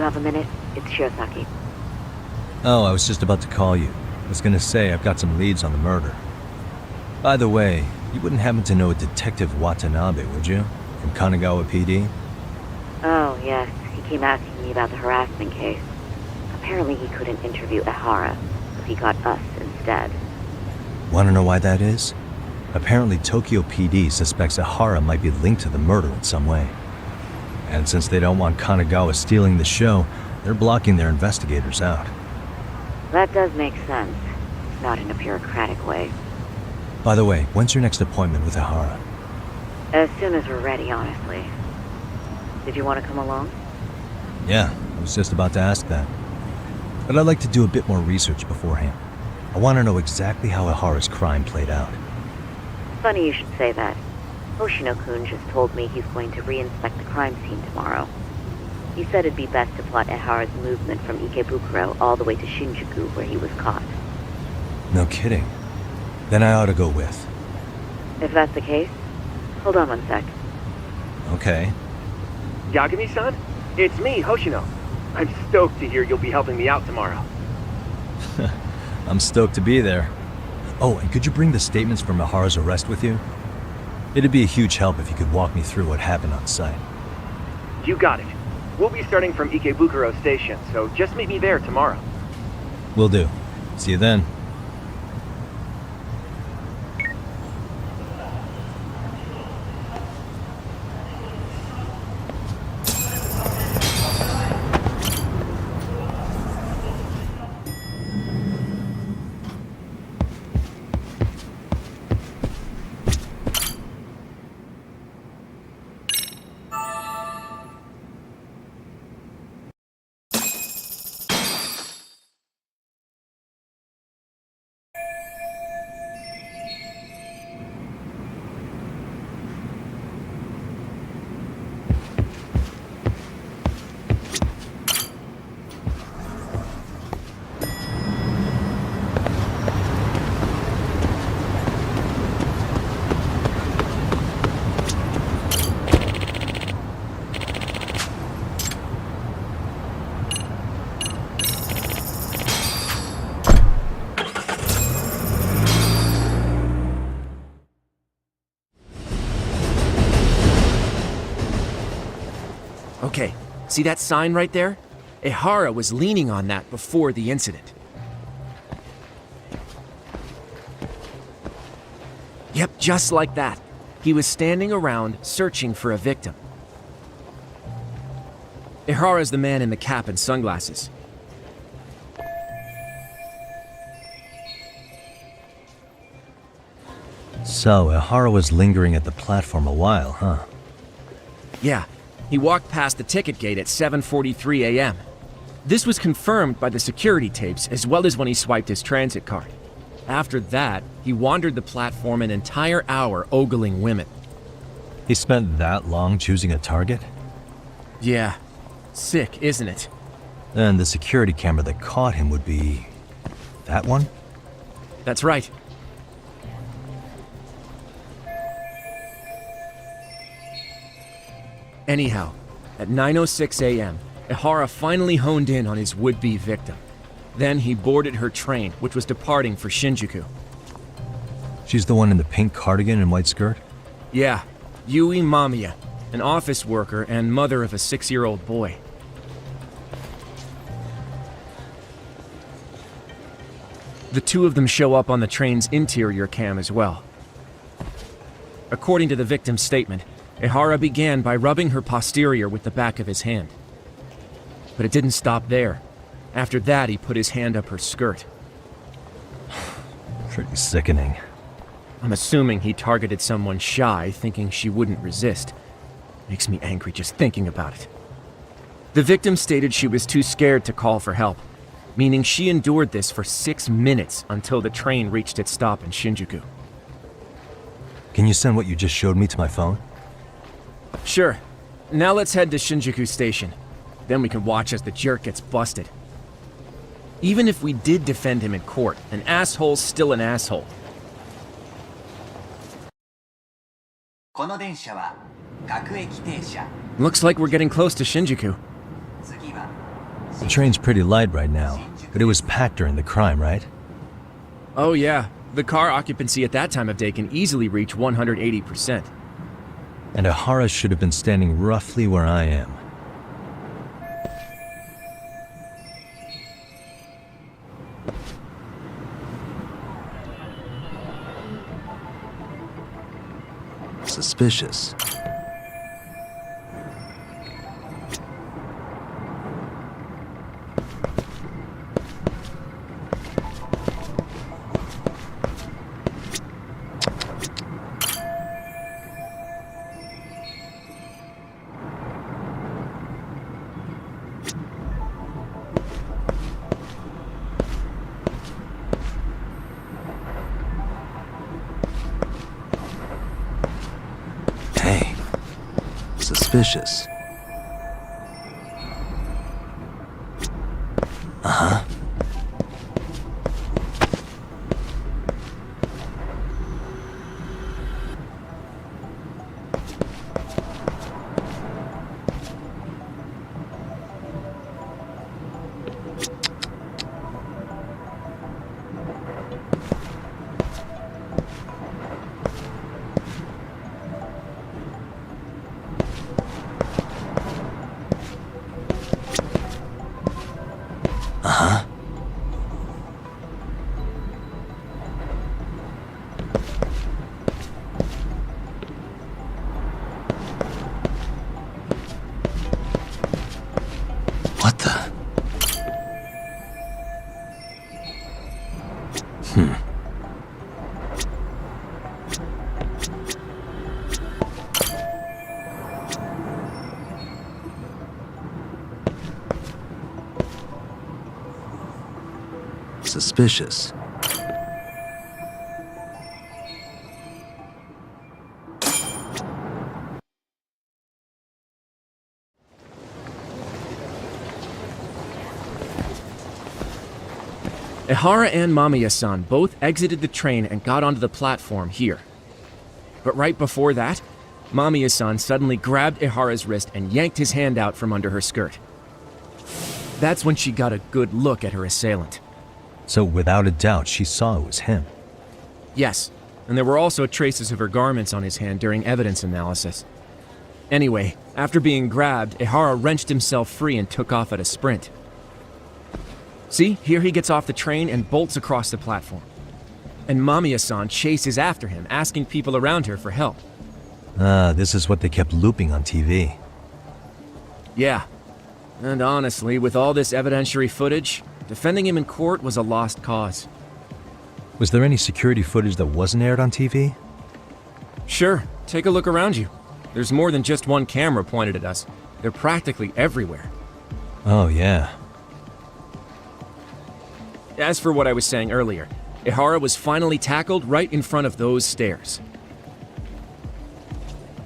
have a minute? It's Shirosaki. Oh, I was just about to call you. I was gonna say I've got some leads on the murder. By the way, you wouldn't happen to know a Detective Watanabe, would you? From Kanagawa PD? Oh, yes. He came asking me about the harassment case. Apparently he couldn't interview Ehara, so he got us instead. Want to know why that is? Apparently Tokyo PD suspects Ehara might be linked to the murder in some way. And since they don't want Kanagawa stealing the show, they're blocking their investigators out. That does make sense. Not in a bureaucratic way. By the way, when's your next appointment with Ehara? As soon as we're ready, honestly. Did you want to come along? Yeah, I was just about to ask that. But I'd like to do a bit more research beforehand. I want to know exactly how Ehara's crime played out. Funny you should say that. Hoshino-kun just told me he's going to re-inspect the crime scene tomorrow. He said it'd be best to plot Ehara's movement from Ikebukuro all the way to Shinjuku, where he was caught. No kidding. Then I ought to go with. If that's the case, hold on one sec. Okay. Yagami-san? It's me, Hoshino. I'm stoked to hear you'll be helping me out tomorrow. I'm stoked to be there. Oh, and could you bring the statements from Ehara's arrest with you? It'd be a huge help if you could walk me through what happened on site. You got it. We'll be starting from Ikebukuro Station, so just meet me there tomorrow. Will do. See you then. Okay, see that sign right there? Ehara was leaning on that before the incident. Yep, just like that. He was standing around searching for a victim. Ehara's the man in the cap and sunglasses. So, Ehara was lingering at the platform a while, huh? Yeah, he walked past the ticket gate at 7:43 a.m. This was confirmed by the security tapes as well as when he swiped his transit card. After that, he wandered the platform an entire hour ogling women. He spent that long choosing a target? Yeah, sick, isn't it? And the security camera that caught him would be... that one? That's right. Anyhow, at 9:06 a.m., Ehara finally honed in on his would-be victim. Then he boarded her train, which was departing for Shinjuku. She's the one in the pink cardigan and white skirt? Yeah, Yui Mamiya, an office worker and mother of a 6-year-old boy. The two of them show up on the train's interior cam as well. According to the victim's statement, Ehara began by rubbing her posterior with the back of his hand. But it didn't stop there. After that, he put his hand up her skirt. Pretty sickening. I'm assuming he targeted someone shy, thinking she wouldn't resist. Makes me angry just thinking about it. The victim stated she was too scared to call for help, meaning she endured this for 6 minutes until the train reached its stop in Shinjuku. Can you send what you just showed me to my phone? Sure. Now let's head to Shinjuku Station. Then we can watch as the jerk gets busted. Even if we did defend him in court, an asshole's still an asshole. Looks like we're getting close to Shinjuku. The train's pretty light right now, but it was packed during the crime, right? Oh yeah, the car occupancy at that time of day can easily reach 180%. And Ihara should have been standing roughly where I am. Suspicious. Hey, suspicious. Uh-huh. Uh-huh. What the? Suspicious. Ihara and Mamiya-san both exited the train and got onto the platform here. But right before that, Mamiya-san suddenly grabbed Ihara's wrist and yanked his hand out from under her skirt. That's when she got a good look at her assailant. So without a doubt, she saw it was him. Yes, and there were also traces of her garments on his hand during evidence analysis. Anyway, after being grabbed, Ihara wrenched himself free and took off at a sprint. See, here he gets off the train and bolts across the platform. And Mamiya-san chases after him, asking people around her for help. This is what they kept looping on TV. Yeah. And honestly, with all this evidentiary footage, defending him in court was a lost cause. Was there any security footage that wasn't aired on TV? Sure, take a look around you. There's more than just one camera pointed at us. They're practically everywhere. Oh, yeah. As for what I was saying earlier, Ihara was finally tackled right in front of those stairs.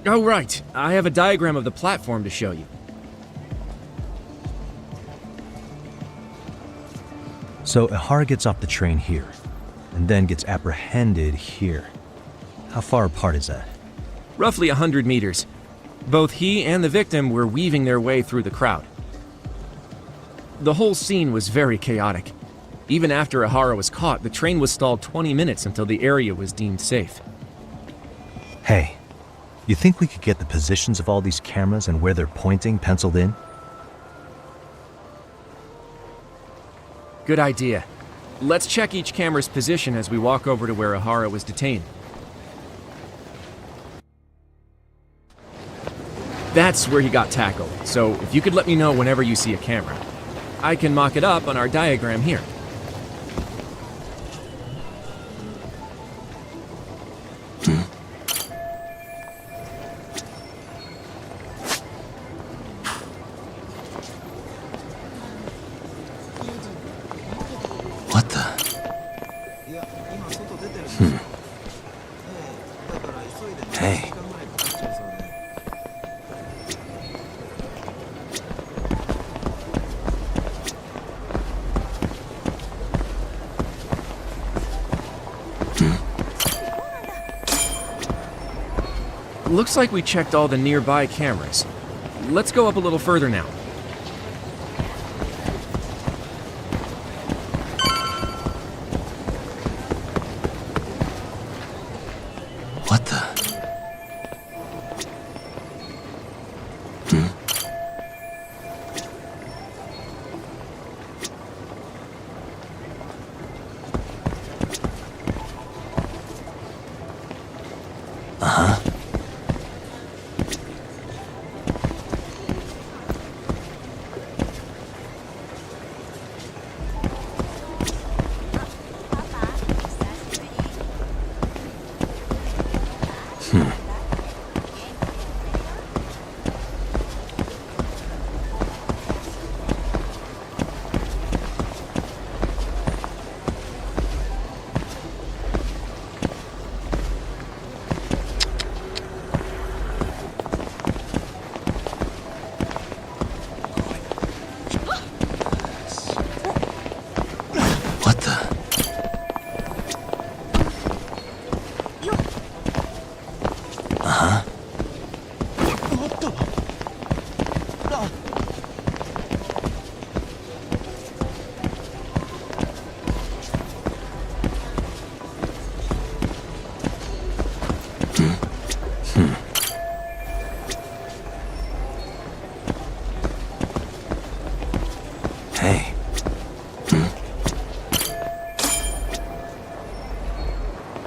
Oh, right. I have a diagram of the platform to show you. So Ihara gets off the train here, and then gets apprehended here. How far apart is that? Roughly 100 meters. Both he and the victim were weaving their way through the crowd. The whole scene was very chaotic. Even after Ihara was caught, the train was stalled 20 minutes until the area was deemed safe. Hey, you think we could get the positions of all these cameras and where they're pointing penciled in? Good idea. Let's check each camera's position as we walk over to where Ihara was detained. That's where he got tackled, so if you could let me know whenever you see a camera. I can mock it up on our diagram here. What the? Hey. Looks like we checked all the nearby cameras. Let's go up a little further now.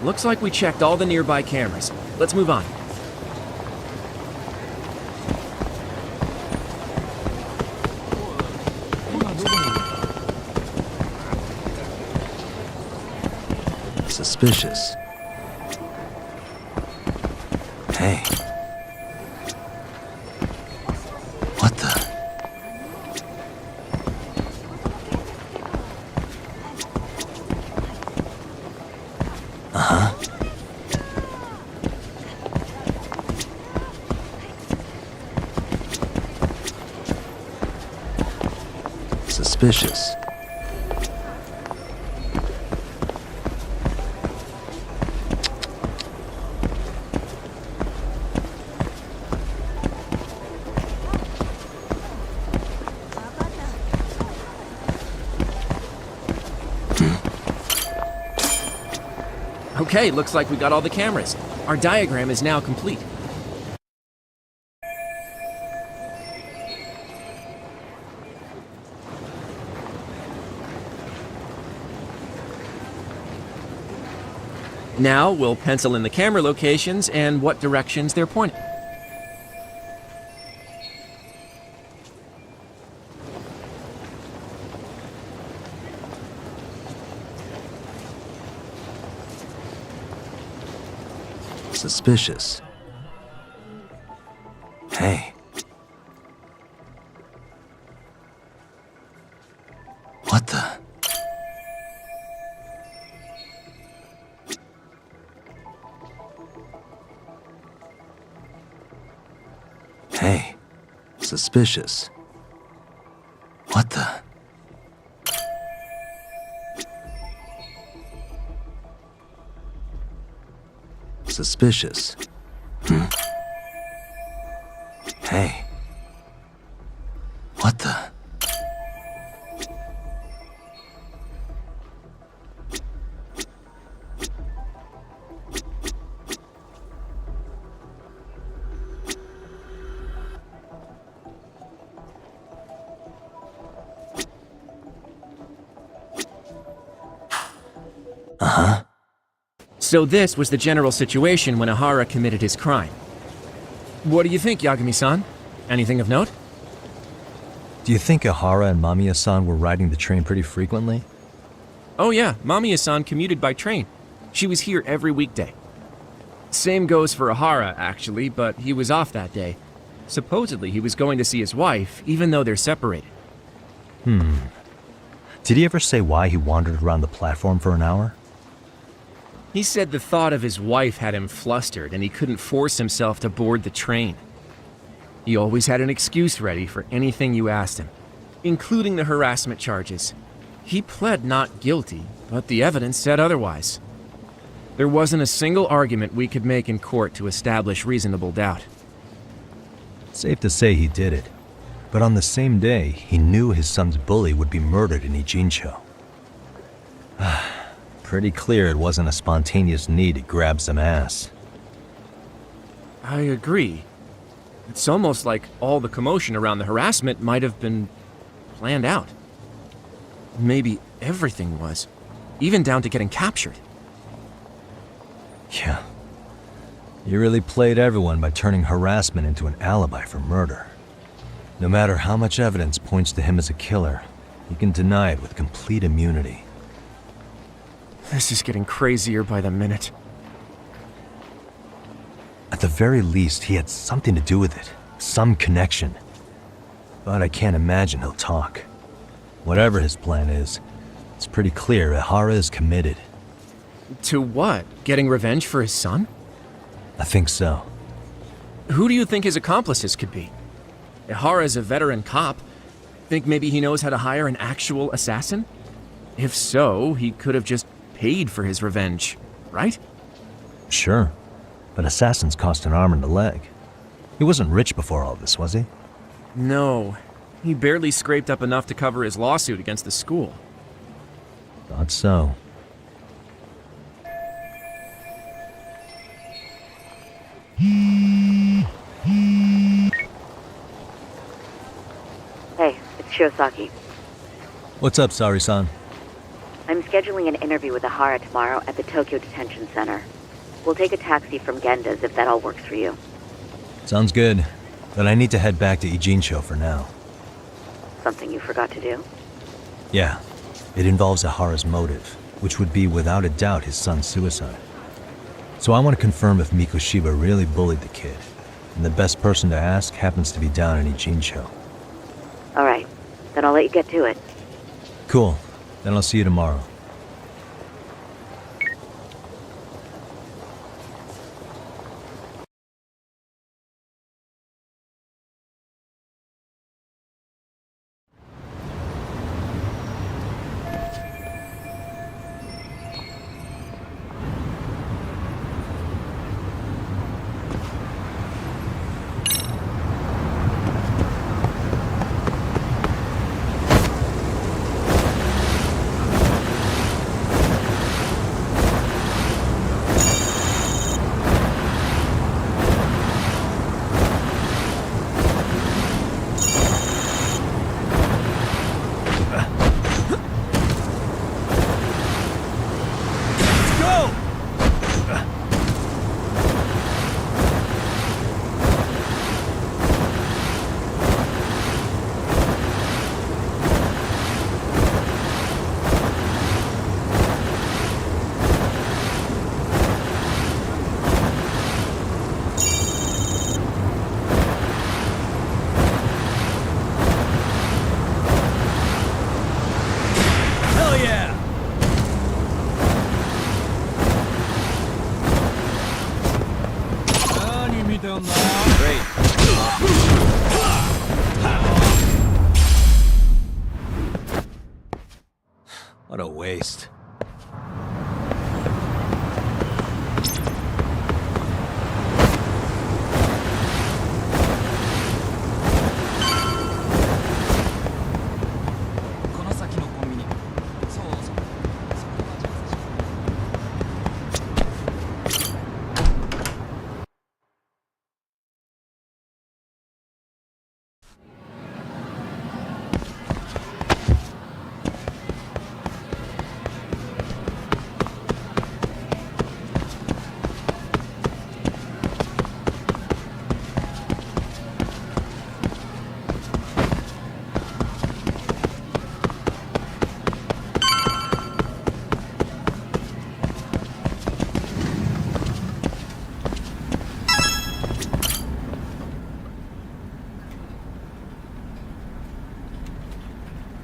Looks like we checked all the nearby cameras. Let's move on. Suspicious. Hey. What the? Uh-huh. Suspicious. Okay, looks like we got all the cameras. Our diagram is now complete. Now we'll pencil in the camera locations and what directions they're pointing. Suspicious. Hey. What the? Hey. Suspicious. What the? Suspicious. Hey. What the? Uh-huh. So this was the general situation when Ihara committed his crime. What do you think, Yagami-san? Anything of note? Do you think Ihara and Mamiya-san were riding the train pretty frequently? Oh yeah, Mamiya-san commuted by train. She was here every weekday. Same goes for Ihara, actually, but he was off that day. Supposedly he was going to see his wife, even though they're separated. Did he ever say why he wandered around the platform for an hour? He said the thought of his wife had him flustered and he couldn't force himself to board the train. He always had an excuse ready for anything you asked him, including the harassment charges. He pled not guilty, but the evidence said otherwise. There wasn't a single argument we could make in court to establish reasonable doubt. Safe to say he did it. But on the same day, he knew his son's bully would be murdered in Ijincho. Pretty clear it wasn't a spontaneous need to grab some ass. I agree. It's almost like all the commotion around the harassment might have been planned out. Maybe everything was, even down to getting captured. Yeah. You really played everyone by turning harassment into an alibi for murder. No matter how much evidence points to him as a killer, he can deny it with complete immunity. This is getting crazier by the minute. At the very least, he had something to do with it. Some connection. But I can't imagine he'll talk. Whatever his plan is, it's pretty clear Ihara is committed. To what? Getting revenge for his son? I think so. Who do you think his accomplices could be? Ihara is a veteran cop. Think maybe he knows how to hire an actual assassin? If so, he could have just paid for his revenge, right? Sure. But assassins cost an arm and a leg. He wasn't rich before all this, was he? No. He barely scraped up enough to cover his lawsuit against the school. Thought so. Hey, it's Shiosaki. What's up, Sari-san? I'm scheduling an interview with Ahara tomorrow at the Tokyo Detention Center. We'll take a taxi from Genda's if that all works for you. Sounds good, but I need to head back to Ijincho for now. Something you forgot to do? Yeah, it involves Ahara's motive, which would be without a doubt his son's suicide. So I want to confirm if Mikoshiba really bullied the kid, and the best person to ask happens to be down in Ijincho. Alright, then I'll let you get to it. Cool, then I'll see you tomorrow. What a waste.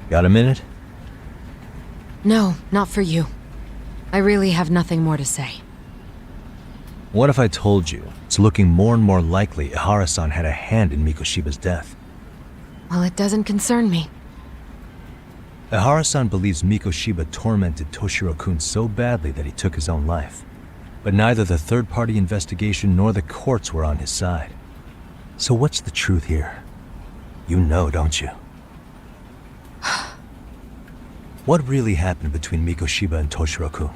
Got a minute? No, not for you. I really have nothing more to say. What if I told you it's looking more and more likely Ihara-san had a hand in Mikoshiba's death? Well, it doesn't concern me. Ihara-san believes Mikoshiba tormented Toshiro-kun so badly that he took his own life. But neither the third-party investigation nor the courts were on his side. So what's the truth here? You know, don't you? What really happened between Mikoshiba and Toshiro-kun?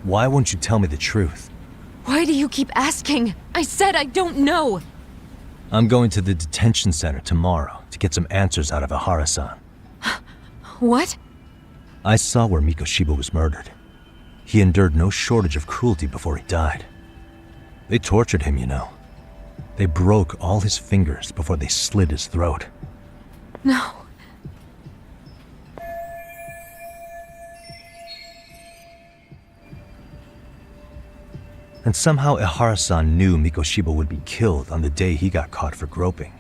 Why won't you tell me the truth? Why do you keep asking? I said I don't know! I'm going to the detention center tomorrow to get some answers out of Ihara-san. What? I saw where Mikoshiba was murdered. He endured no shortage of cruelty before he died. They tortured him, you know. They broke all his fingers before they slit his throat. No. And somehow Ihara-san knew Mikoshiba would be killed on the day he got caught for groping.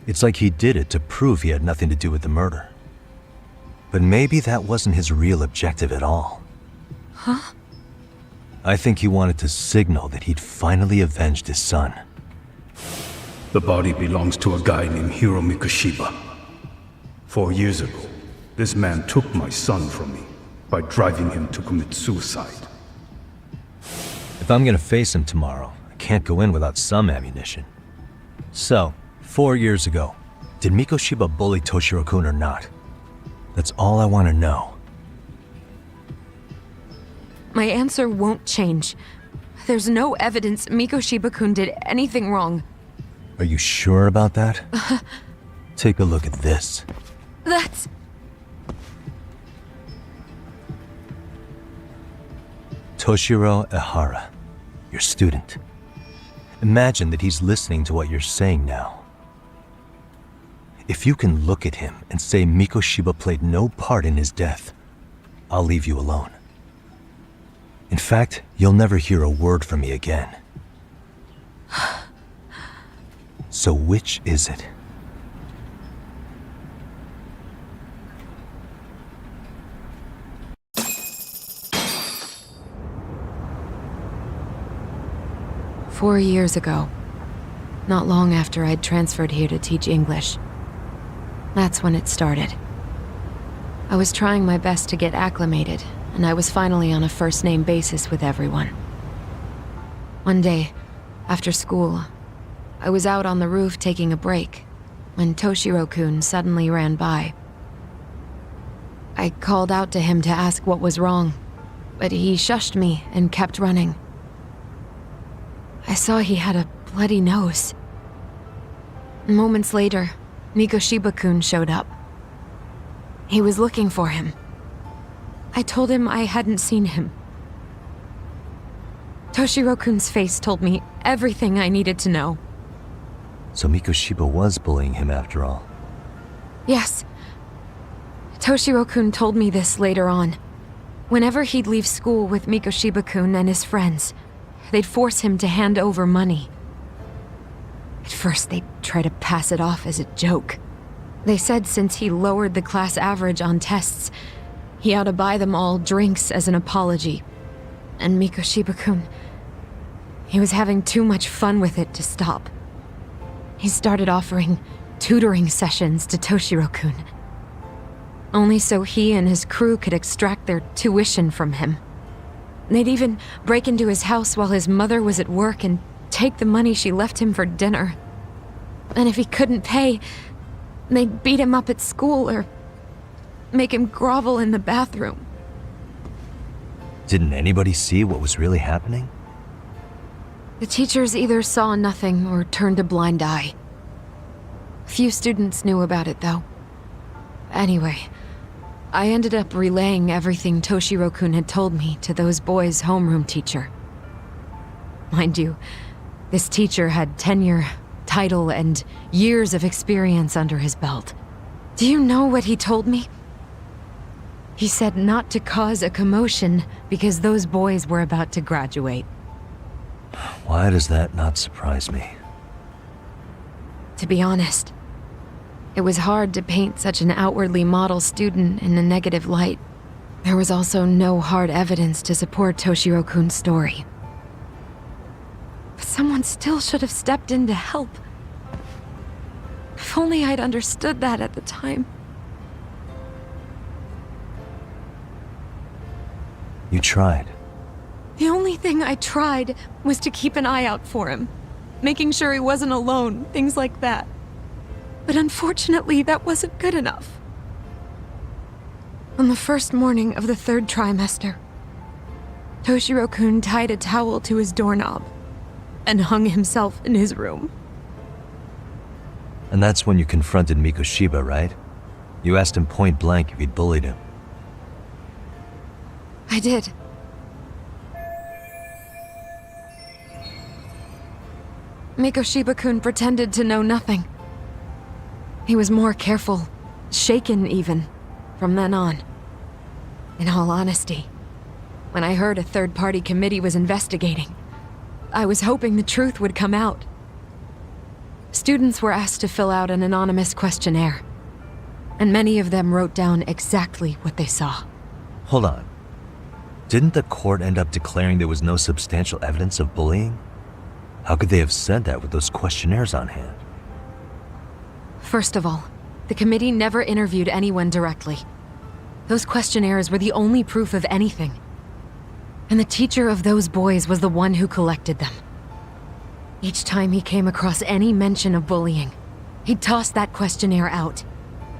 It's like he did it to prove he had nothing to do with the murder. But maybe that wasn't his real objective at all. Huh? I think he wanted to signal that he'd finally avenged his son. The body belongs to a guy named Hiro Mikoshiba. 4 years ago, this man took my son from me by driving him to commit suicide. If I'm gonna face him tomorrow, I can't go in without some ammunition. So, 4 years ago, did Mikoshiba bully Toshiro-kun or not? That's all I want to know. My answer won't change. There's no evidence Mikoshiba-kun did anything wrong. Are you sure about that? Take a look at this. That's... Toshiro Ehara, your student. Imagine that he's listening to what you're saying now. If you can look at him and say Mikoshiba played no part in his death, I'll leave you alone. In fact, you'll never hear a word from me again. So which is it? "4 years ago, not long after I'd transferred here to teach English. That's when it started. I was trying my best to get acclimated, and I was finally on a first-name basis with everyone. One day, after school, I was out on the roof taking a break, when Toshiro-kun suddenly ran by. I called out to him to ask what was wrong, but he shushed me and kept running. I saw he had a bloody nose. Moments later, Mikoshiba-kun showed up. He was looking for him. I told him I hadn't seen him. Toshiro-kun's face told me everything I needed to know. So Mikoshiba was bullying him after all. Yes. Toshiro-kun told me this later on. Whenever he'd leave school with Mikoshiba-kun and his friends, they'd force him to hand over money. At first, they'd try to pass it off as a joke. They said since he lowered the class average on tests, he ought to buy them all drinks as an apology. And Mikoshiba-kun, he was having too much fun with it to stop. He started offering tutoring sessions to Toshiro-kun, only so he and his crew could extract their tuition from him. They'd even break into his house while his mother was at work and take the money she left him for dinner. And if he couldn't pay, they'd beat him up at school or make him grovel in the bathroom. Didn't anybody see what was really happening? The teachers either saw nothing or turned a blind eye. Few students knew about it, though. Anyway, I ended up relaying everything Toshiro-kun had told me to those boys' homeroom teacher. Mind you, this teacher had tenure, title, and years of experience under his belt. Do you know what he told me? He said not to cause a commotion because those boys were about to graduate. Why does that not surprise me? To be honest, it was hard to paint such an outwardly model student in a negative light. There was also no hard evidence to support Toshiro-kun's story. But someone still should have stepped in to help. If only I'd understood that at the time. You tried. The only thing I tried was to keep an eye out for him, making sure he wasn't alone, things like that. But unfortunately, that wasn't good enough. On the first morning of the 3rd trimester, Toshiro-kun tied a towel to his doorknob and hung himself in his room. And that's when you confronted Mikoshiba, right? You asked him point blank if he'd bullied him. I did. Mikoshiba-kun pretended to know nothing. He was more careful, shaken even, from then on. In all honesty, when I heard a third-party committee was investigating, I was hoping the truth would come out. Students were asked to fill out an anonymous questionnaire, and many of them wrote down exactly what they saw. Hold on. Didn't the court end up declaring there was no substantial evidence of bullying? How could they have said that with those questionnaires on hand? First of all, the committee never interviewed anyone directly. Those questionnaires were the only proof of anything. And the teacher of those boys was the one who collected them. Each time he came across any mention of bullying, he'd toss that questionnaire out.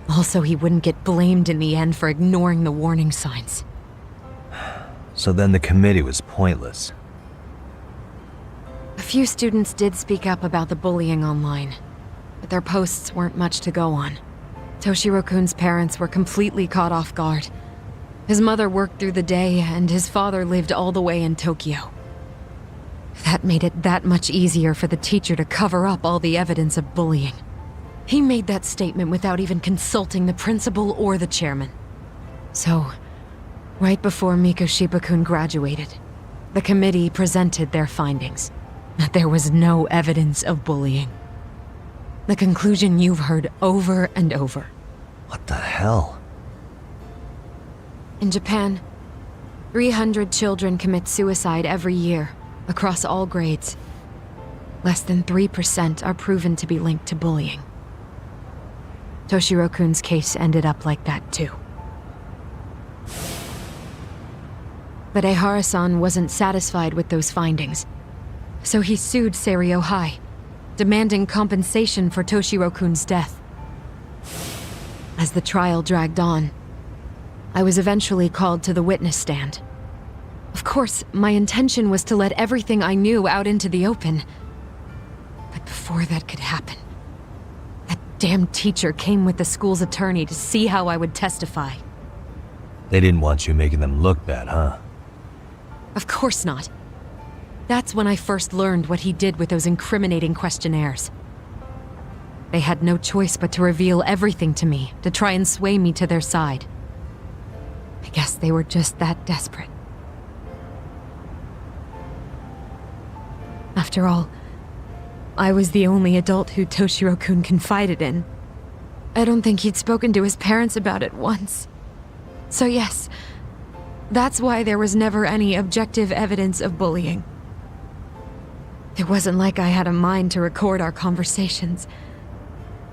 Also, he wouldn't get blamed in the end for ignoring the warning signs. So then the committee was pointless. A few students did speak up about the bullying online, but their posts weren't much to go on. Toshiro-kun's parents were completely caught off guard. His mother worked through the day, and his father lived all the way in Tokyo. That made it that much easier for the teacher to cover up all the evidence of bullying. He made that statement without even consulting the principal or the chairman. So, right before Mikoshiba-kun graduated, the committee presented their findings, that there was no evidence of bullying. The conclusion you've heard over and over. What the hell? In Japan, 300 children commit suicide every year, across all grades. Less than 3% are proven to be linked to bullying. Toshiro-kun's case ended up like that too. But Ehara-san wasn't satisfied with those findings, so he sued Seiryo High, demanding compensation for Toshiro-kun's death. As the trial dragged on, I was eventually called to the witness stand. Of course, my intention was to let everything I knew out into the open. But before that could happen, that damn teacher came with the school's attorney to see how I would testify. They didn't want you making them look bad, huh? Of course not. That's when I first learned what he did with those incriminating questionnaires. They had no choice but to reveal everything to me, to try and sway me to their side. I guess they were just that desperate. After all, I was the only adult who Toshiro-kun confided in. I don't think he'd spoken to his parents about it once. So yes, that's why there was never any objective evidence of bullying. It wasn't like I had a mind to record our conversations,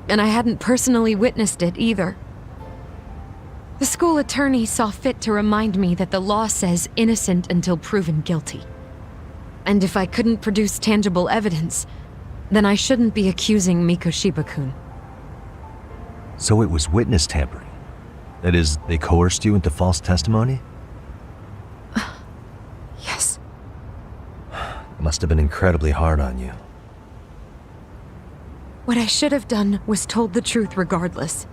and I hadn't personally witnessed it either. The school attorney saw fit to remind me that the law says innocent until proven guilty. And if I couldn't produce tangible evidence, then I shouldn't be accusing Mikoshiba-kun. So it was witness tampering. That is, they coerced you into false testimony? Yes. It must have been incredibly hard on you. What I should have done was told the truth regardless.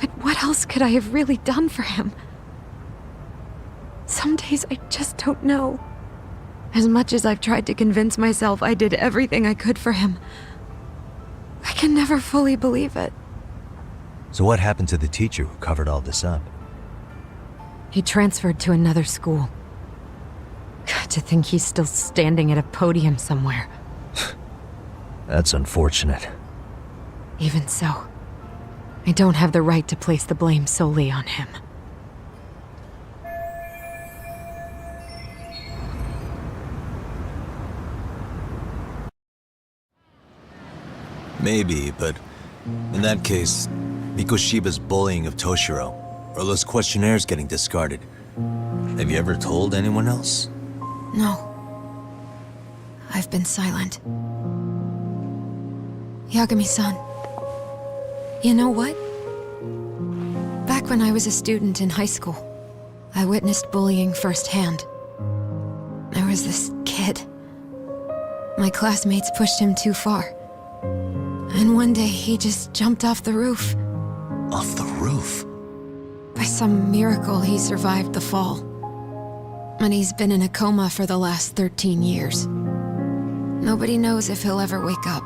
But what else could I have really done for him? Some days I just don't know. As much as I've tried to convince myself I did everything I could for him, I can never fully believe it. So what happened to the teacher who covered all this up? He transferred to another school. To think he's still standing at a podium somewhere. That's unfortunate. Even so, I don't have the right to place the blame solely on him. Maybe, but in that case, Mikoshiba's bullying of Toshiro, or those questionnaires getting discarded. Have you ever told anyone else? No. I've been silent. Yagami-san, you know what? Back when I was a student in high school, I witnessed bullying firsthand. There was this kid. My classmates pushed him too far. And one day he just jumped off the roof. Off the roof? By some miracle, he survived the fall. And he's been in a coma for the last 13 years. Nobody knows if he'll ever wake up.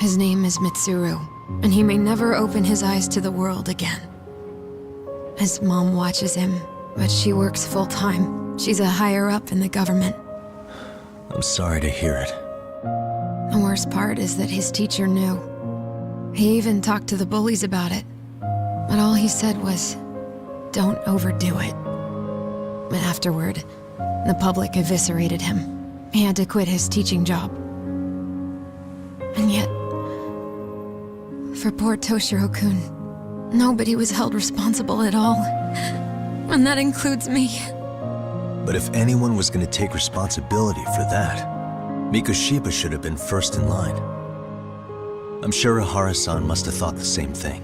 His name is Mitsuru, and he may never open his eyes to the world again. His mom watches him, but she works full-time. She's a higher-up in the government. I'm sorry to hear it. The worst part is that his teacher knew. He even talked to the bullies about it. But all he said was, "Don't overdo it." But afterward, the public eviscerated him. He had to quit his teaching job. And yet, for poor Toshiro-kun, nobody was held responsible at all. And that includes me. But if anyone was going to take responsibility for that, Mikoshiba should have been first in line. I'm sure Ehara-san must have thought the same thing.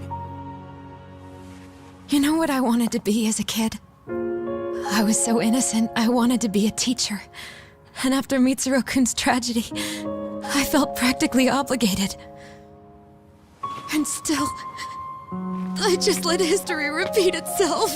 You know what I wanted to be as a kid? I was so innocent, I wanted to be a teacher. And after Mitsuru-kun's tragedy, I felt practically obligated. And still, I just let history repeat itself.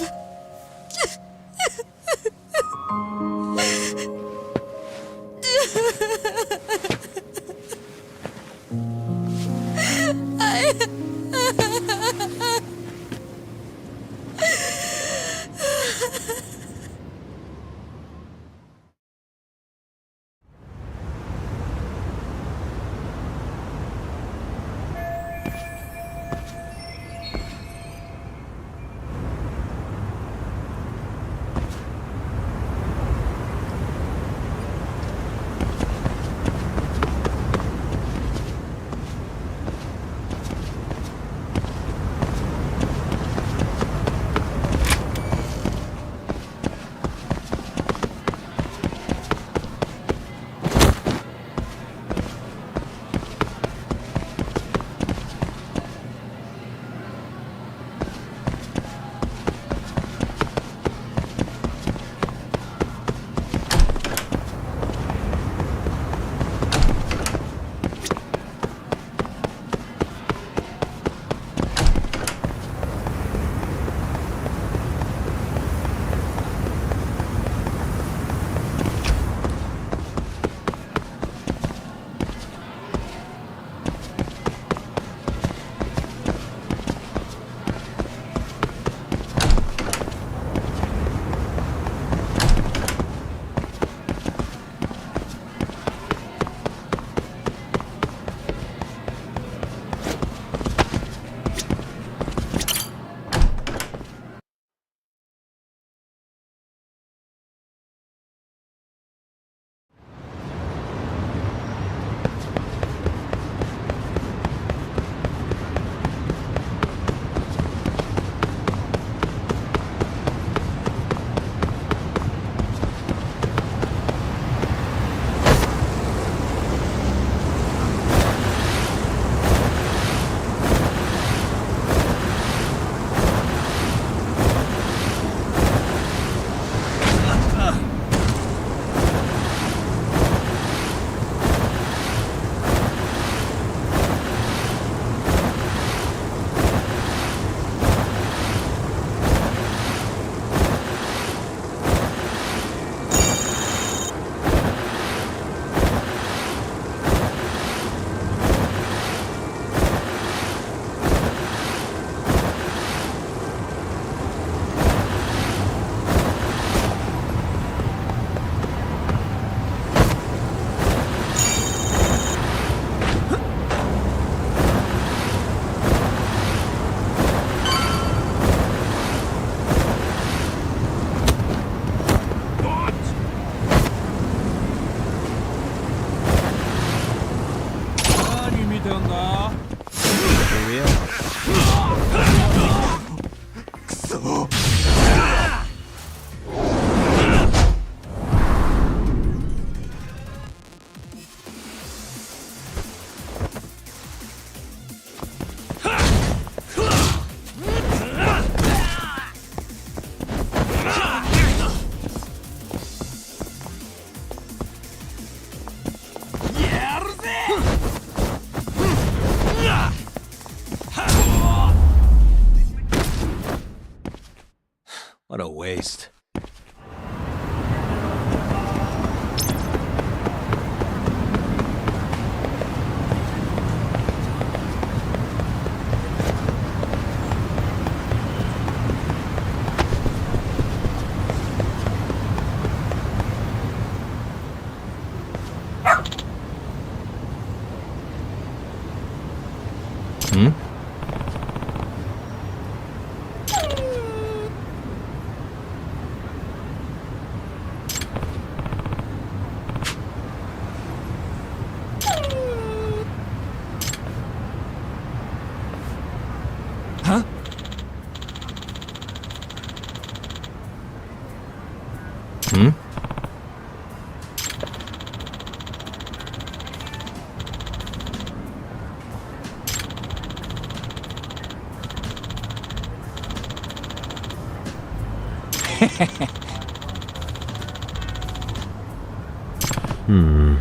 Hmm? Hmm.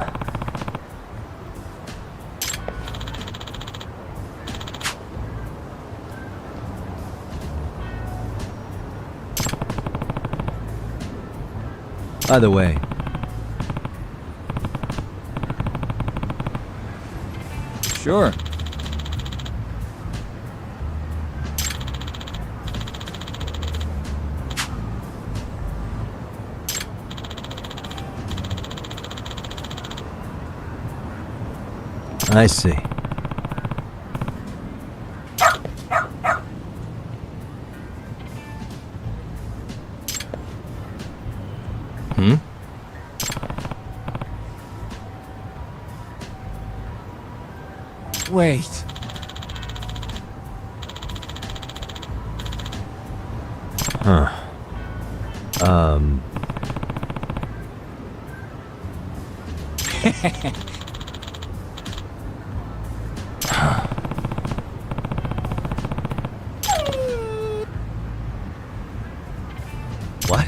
Either way. Sure. I see. Hmm? Wait. Huh. What?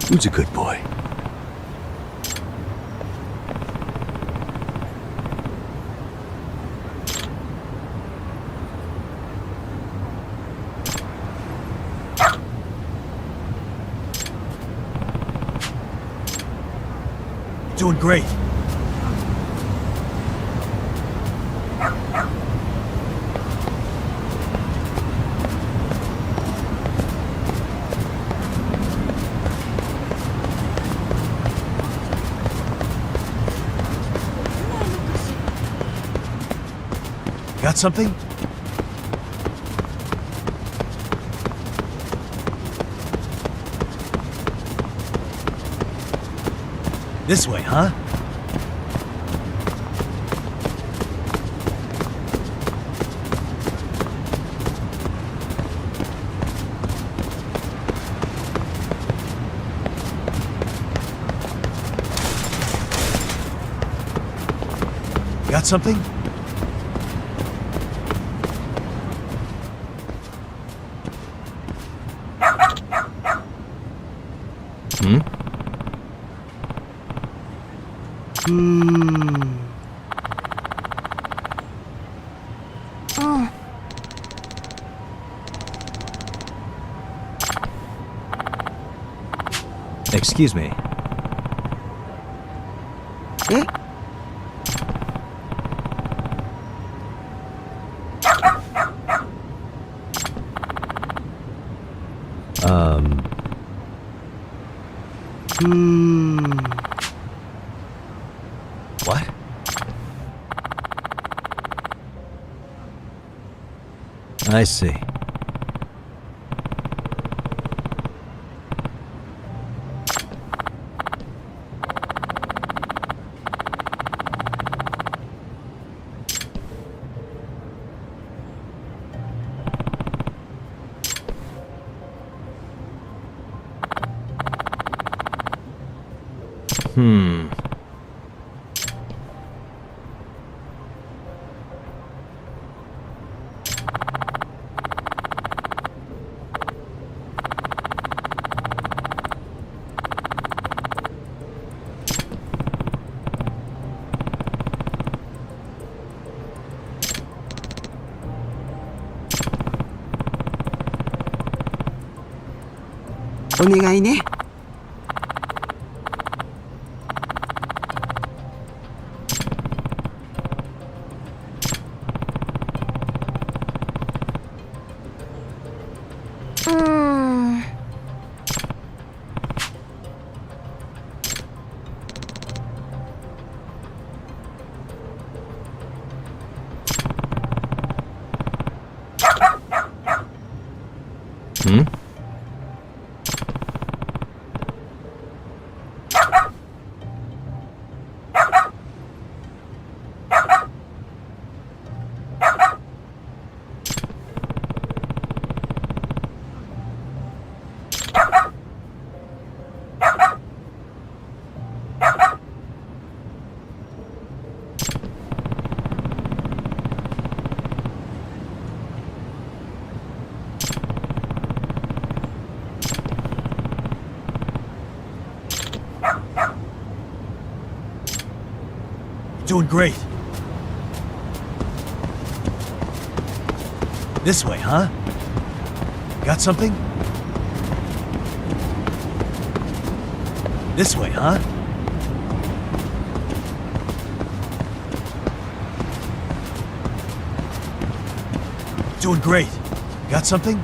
Who's a good boy? Doing great. Got something? This way, huh? Got something? Hmm? Excuse me. What? I see. Hmm. You're doing great. This way, huh? Got something? This way, huh? Doing great. Got something?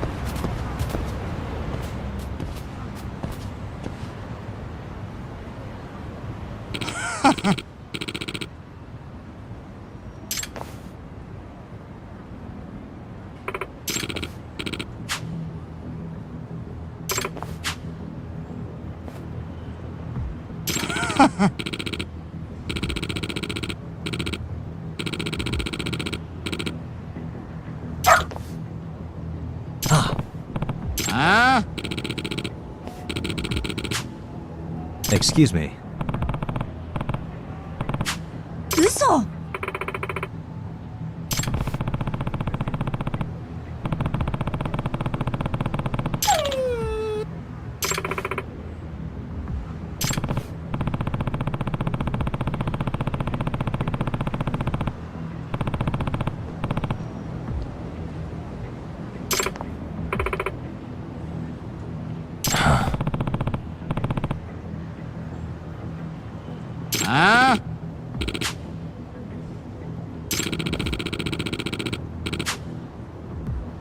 Excuse me. 嘘。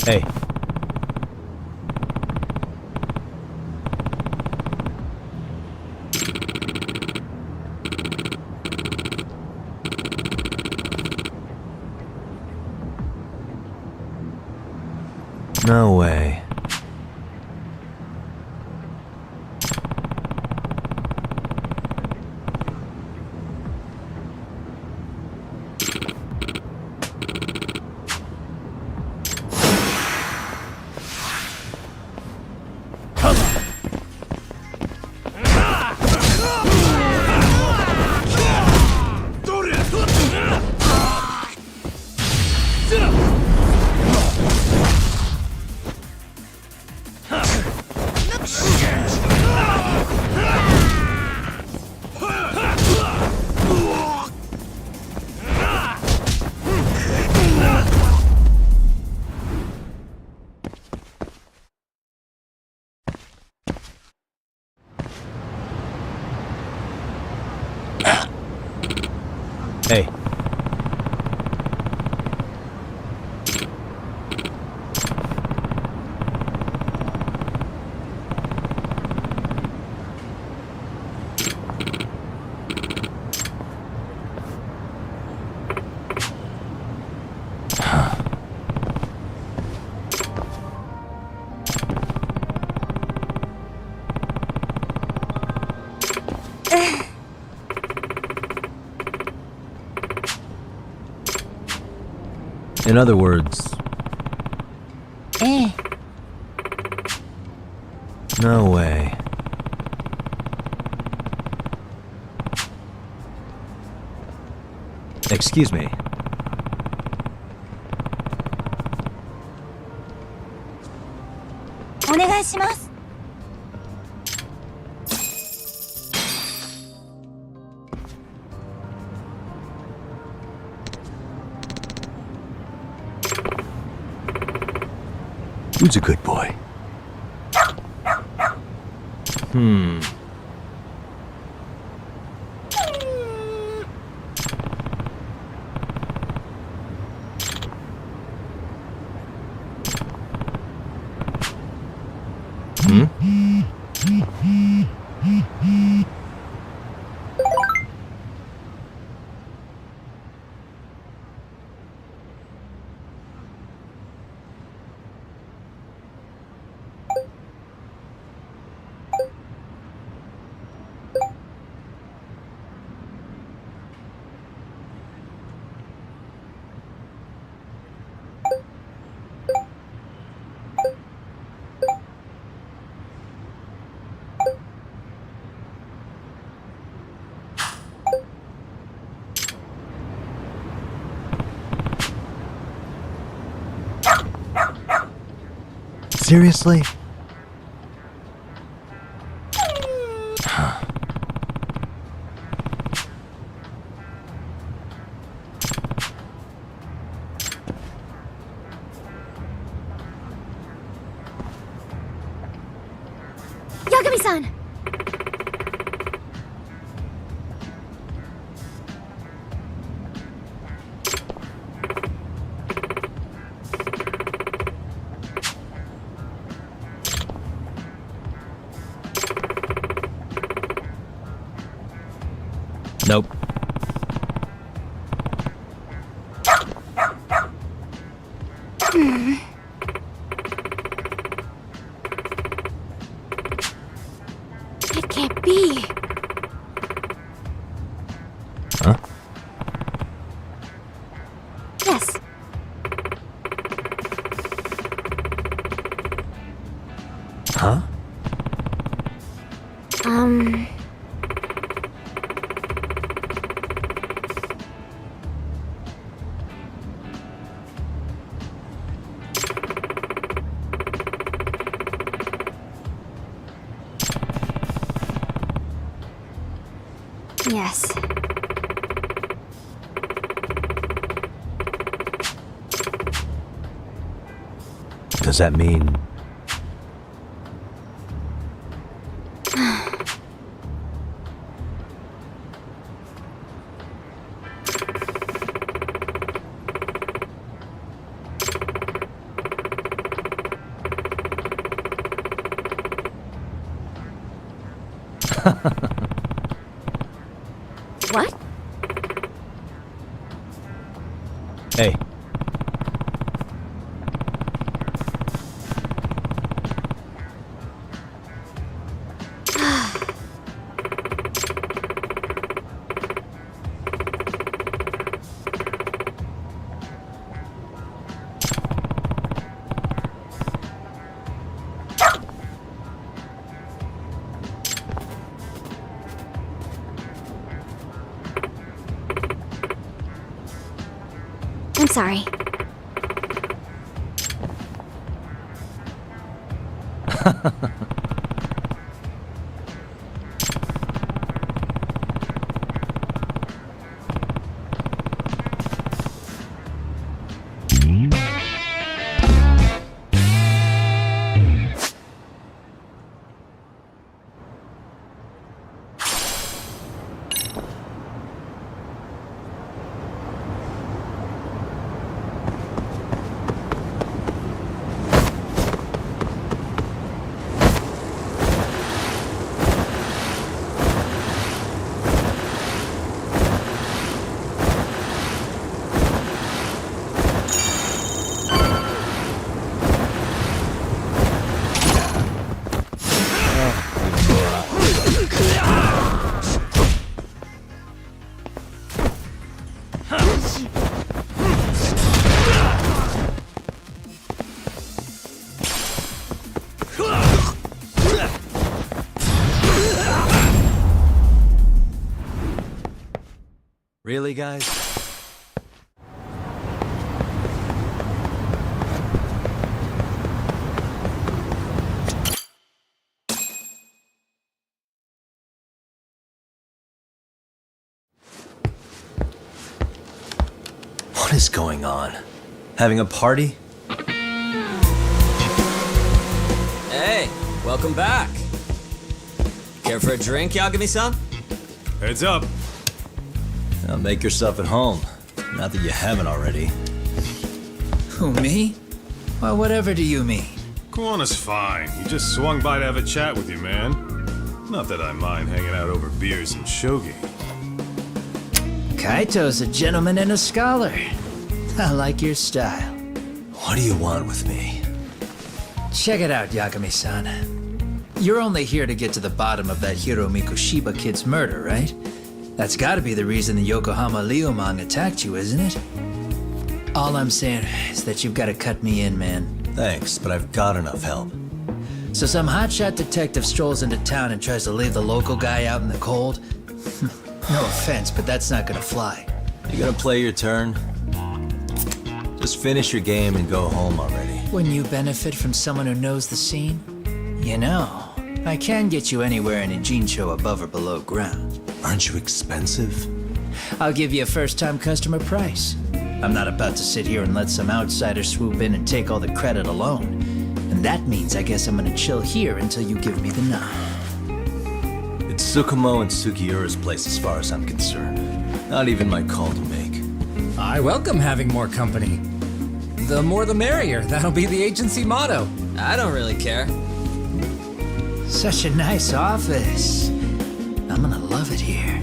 Hey. No way. Hey. In other words, ええ。 no way. Excuse me. お願いします。 Who's a good boy? Hmm. Seriously? Nope. It can't be. Huh? Yes. Huh? Yes. Does that mean... What? Hey. I'm sorry. Really, guys? What is going on? Having a party? Hey, welcome back. Care for a drink, Yagami-san? Heads up. Now make yourself at home. Not that you haven't already. Who, me? Well, whatever do you mean? Kuwana's fine. He just swung by to have a chat with you, man. Not that I mind hanging out over beers and shogi. Kaito's a gentleman and a scholar. I like your style. What do you want with me? Check it out, Yagami-san. You're only here to get to the bottom of that Hiro Mikushiba kid's murder, right? That's gotta be the reason the Yokohama Leomang attacked you, isn't it? All I'm saying is that you've gotta cut me in, man. Thanks, but I've got enough help. So some hotshot detective strolls into town and tries to leave the local guy out in the cold? No offense, but that's not gonna fly. You gonna play your turn? Just finish your game and go home already. When you benefit from someone who knows the scene? You know, I can get you anywhere in a Jincho above or below ground. Aren't you expensive? I'll give you a first-time customer price. I'm not about to sit here and let some outsider swoop in and take all the credit alone. And that means I guess I'm gonna chill here until you give me the nod. It's Tsukumo and Sugiura's place as far as I'm concerned. Not even my call to make. I welcome having more company. The more the merrier. That'll be the agency motto. I don't really care. Such a nice office. I'm gonna love it here.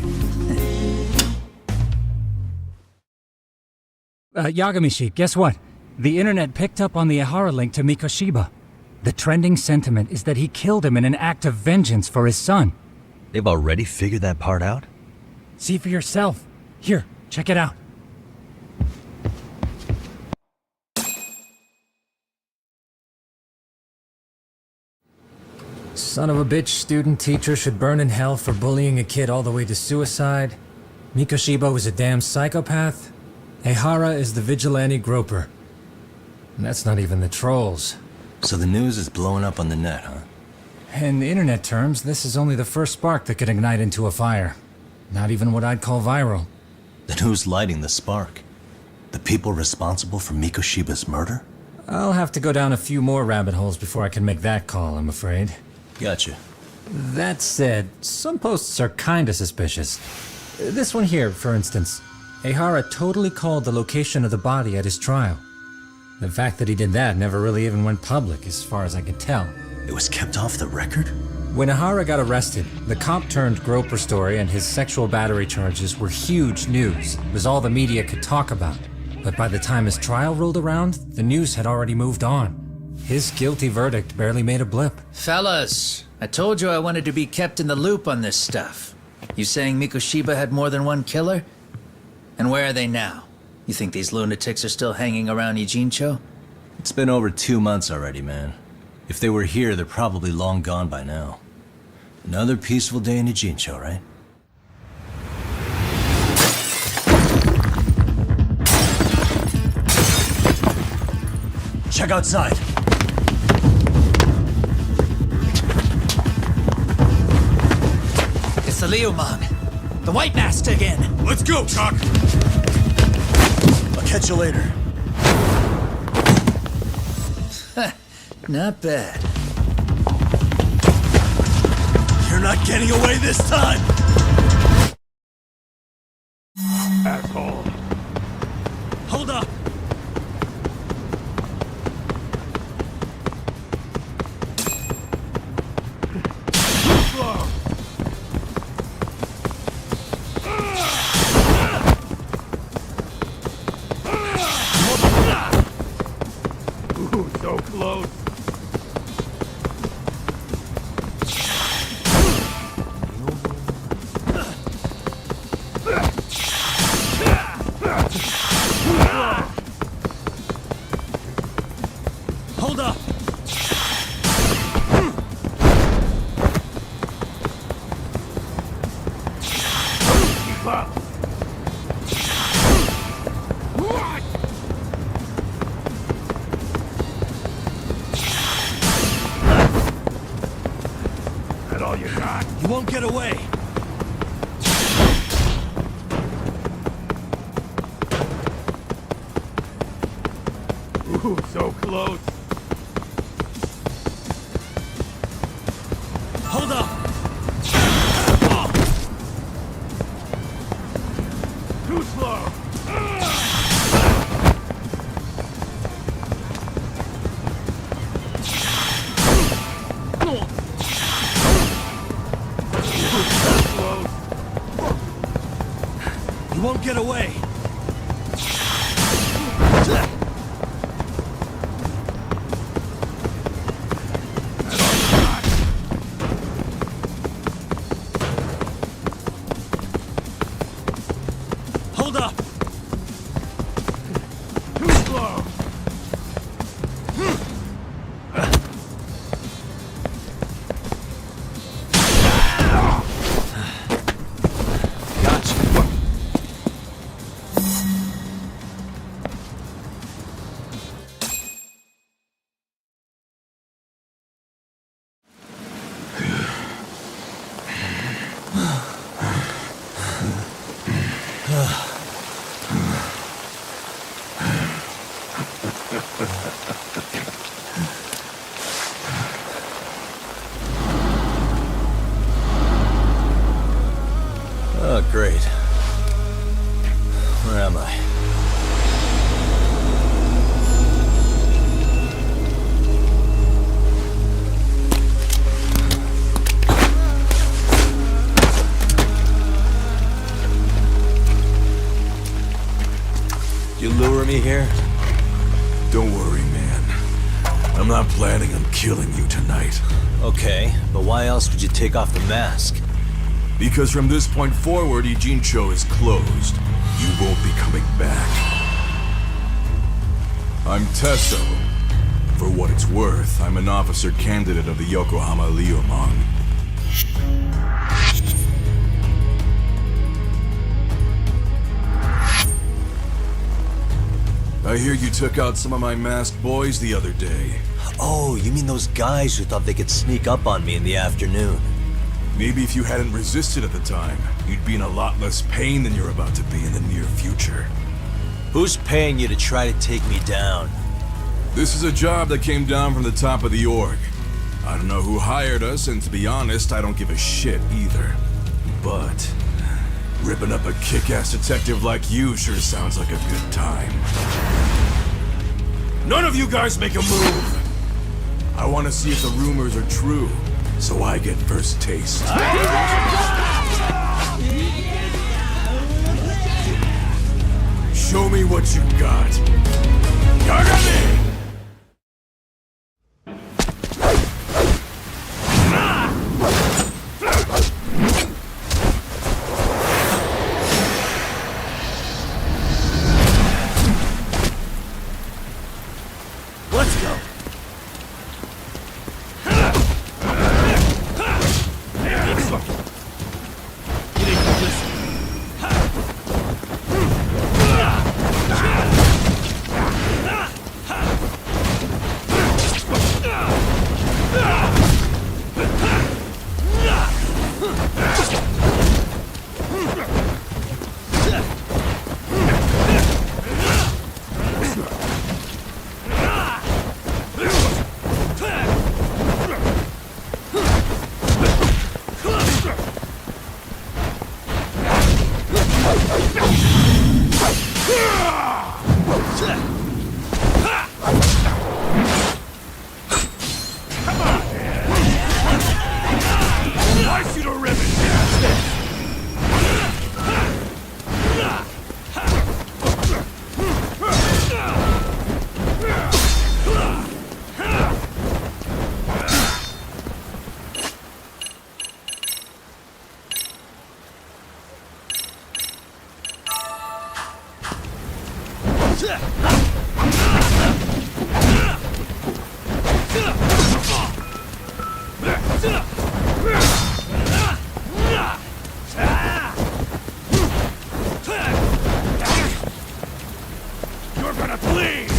Yagamishi, guess what? The internet picked up on the Ehara link to Mikoshiba. The trending sentiment is that he killed him in an act of vengeance for his son. They've already figured that part out? See for yourself. Here, check it out. Son of a bitch student teacher should burn in hell for bullying a kid all the way to suicide. Mikoshiba was a damn psychopath. Ehara is the vigilante groper. And that's not even the trolls. So the news is blowing up on the net, huh? In internet terms, this is only the first spark that could ignite into a fire. Not even what I'd call viral. Then who's lighting the spark? The people responsible for Mikoshiba's murder? I'll have to go down a few more rabbit holes before I can make that call, I'm afraid. Gotcha. That said, some posts are kinda suspicious. This one here, for instance. Ehara totally called the location of the body at his trial. The fact that he did that never really even went public, as far as I can tell. It was kept off the record? When Ehara got arrested, the cop-turned-groper story and his sexual battery charges were huge news. It was all the media could talk about. But by the time his trial rolled around, the news had already moved on. His guilty verdict barely made a blip. Fellas, I told you I wanted to be kept in the loop on this stuff. You saying Mikoshiba had more than one killer? And where are they now? You think these lunatics are still hanging around Ijincho? It's been over 2 months already, man. If they were here, they're probably long gone by now. Another peaceful day in Ijincho, right? Check outside. It's the Liumang. The White Master again. Let's go, Chuck! I'll catch you later. Not bad. You're not getting away this time! Asshole. Hold up! Ooh, so close. Hold up! Keep up. That all you got? You won't get away! Ooh, so close. Hold up! Too slow. You won't get away! Hold up! Too slow. Gotcha. Oh, great. Where am I? You lure for me here? Don't worry, man. I'm not planning on killing you tonight. Okay, but why else would you take off the mask? Because from this point forward, Ijincho is closed. You won't be coming back. I'm Tesso. For what it's worth, I'm an officer candidate of the Yokohama Leomong. I hear you took out some of my masked boys the other day. Oh, you mean those guys who thought they could sneak up on me in the afternoon? Maybe if you hadn't resisted at the time, you'd be in a lot less pain than you're about to be in the near future. Who's paying you to try to take me down? This is a job that came down from the top of the org. I don't know who hired us, and to be honest, I don't give a shit either. But ripping up a kick-ass detective like you sure sounds like a good time. None of you guys make a move! I want to see if the rumors are true, so I get first taste. Show me what you got. Yagami! Let's go! You're gonna bleed!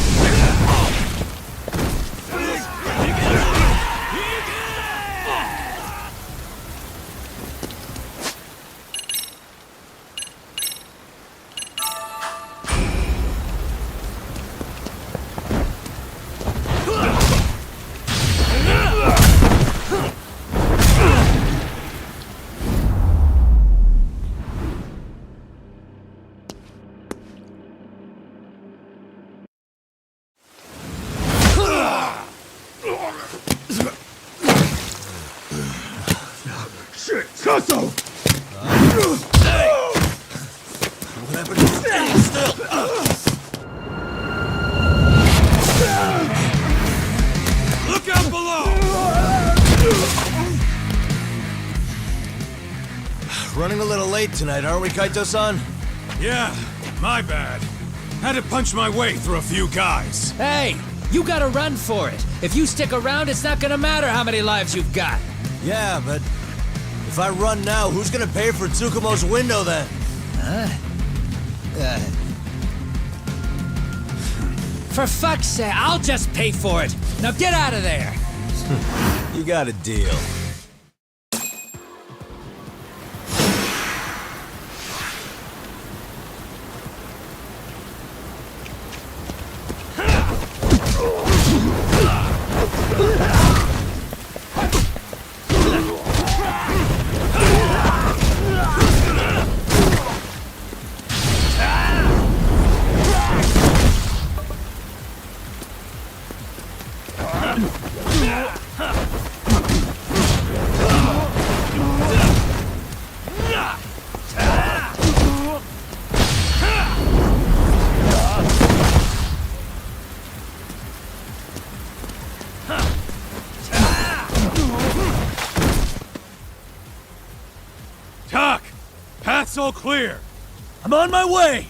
Shit, Tesso! Look out below! Running a little late tonight, aren't we, Kaito-san? Yeah, my bad. Had to punch my way through a few guys. Hey, you gotta run for it. If you stick around, it's not gonna matter how many lives you've got. Yeah, but if I run now, who's gonna pay for Tsukumo's window then? For fuck's sake, I'll just pay for it. Now get out of there. You got a deal. That's all clear. I'm on my way!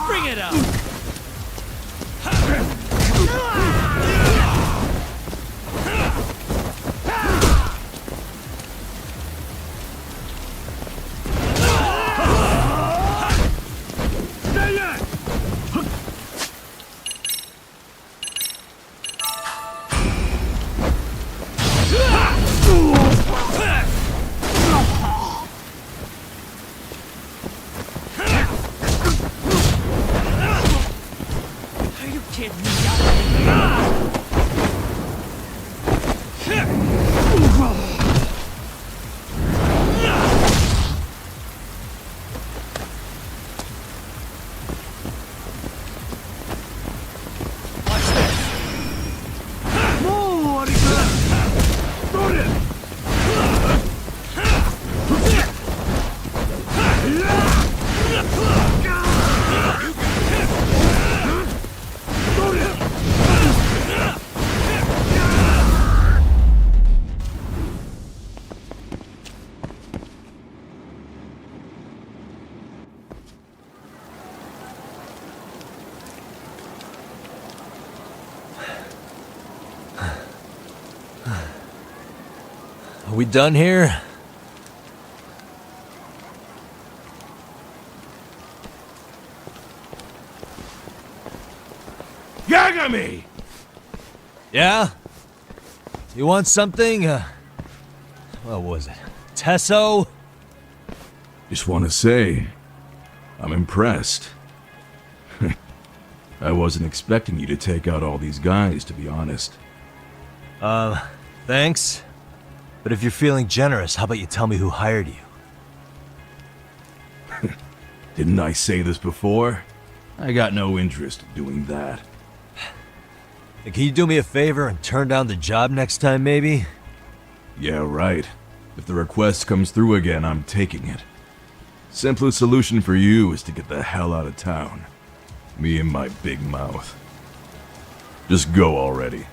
Bring it up! We done here? Yagami! Yeah? You want something? What was it? Tesso? Just want to say, I'm impressed. I wasn't expecting you to take out all these guys, to be honest. Thanks. But if you're feeling generous, how about you tell me who hired you? Didn't I say this before? I got no interest in doing that. Hey, can you do me a favor and turn down the job next time, maybe? Yeah, right. If the request comes through again, I'm taking it. Simplest solution for you is to get the hell out of town. Me and my big mouth. Just go already.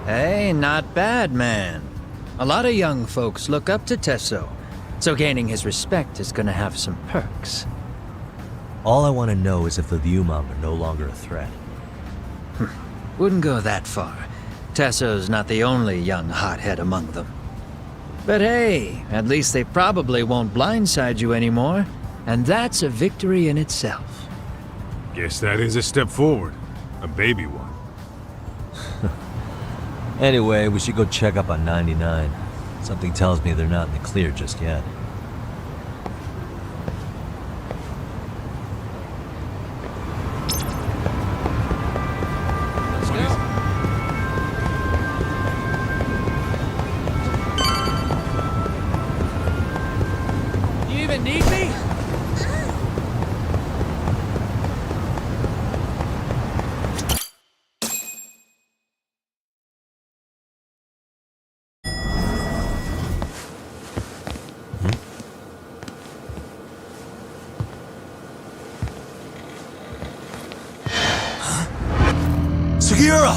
Hey, not bad, man. A lot of young folks look up to Tesso, so gaining his respect is gonna have some perks. All I want to know is if the Liumang are no longer a threat. Wouldn't go that far. Tesso's not the only young hothead among them. But hey, at least they probably won't blindside you anymore, and that's a victory in itself. Guess that is a step forward. A baby one. Anyway, we should go check up on 99. Something tells me they're not in the clear just yet. Let's go. You even need me? Sugiura!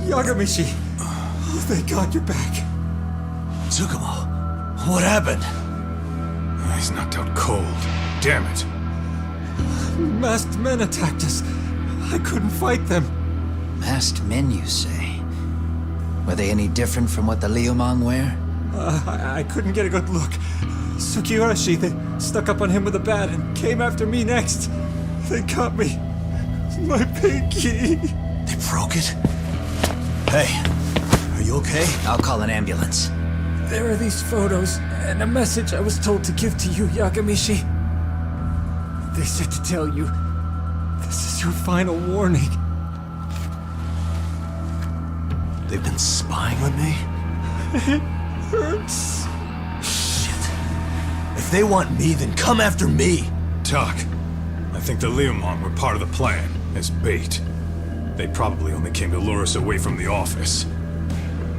Yagamishi! Oh, thank God you're back. Tsukumo, what happened? He's knocked out cold. Damn it. Masked men attacked us. I couldn't fight them. Masked men, you say? Were they any different from what the Liumang wear? I couldn't get a good look. Sugiurashi, they stuck up on him with a bat and came after me next. They got me. My pinky. They broke it? Hey, are you okay? I'll call an ambulance. There are these photos and a message I was told to give to you, Yagamishi. They said to tell you, this is your final warning. They've been spying on me? It hurts. Shit. If they want me, then come after me. Talk. I think the Liumang were part of the plan, as bait. They probably only came to lure us away from the office.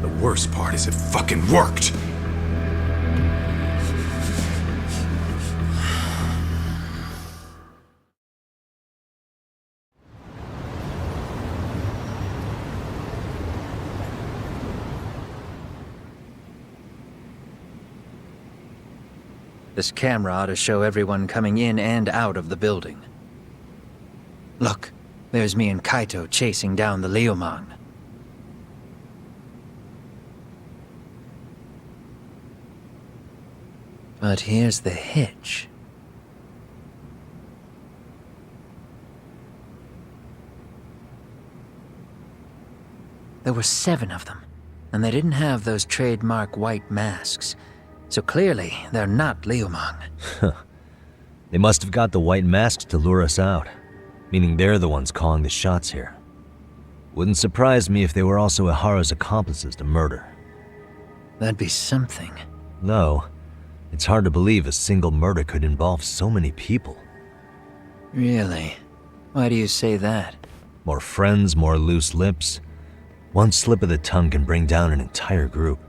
The worst part is it fucking worked! This camera ought to show everyone coming in and out of the building. Look, there's me and Kaito chasing down the Liumang. But here's the hitch. There were 7 of them, and they didn't have those trademark white masks. So clearly, they're not Liumang. They must have got the white masks to lure us out, meaning they're the ones calling the shots here. Wouldn't surprise me if they were also Ihara's accomplices to murder. That'd be something. No, it's hard to believe a single murder could involve so many people. Really? Why do you say that? More friends, more loose lips. One slip of the tongue can bring down an entire group.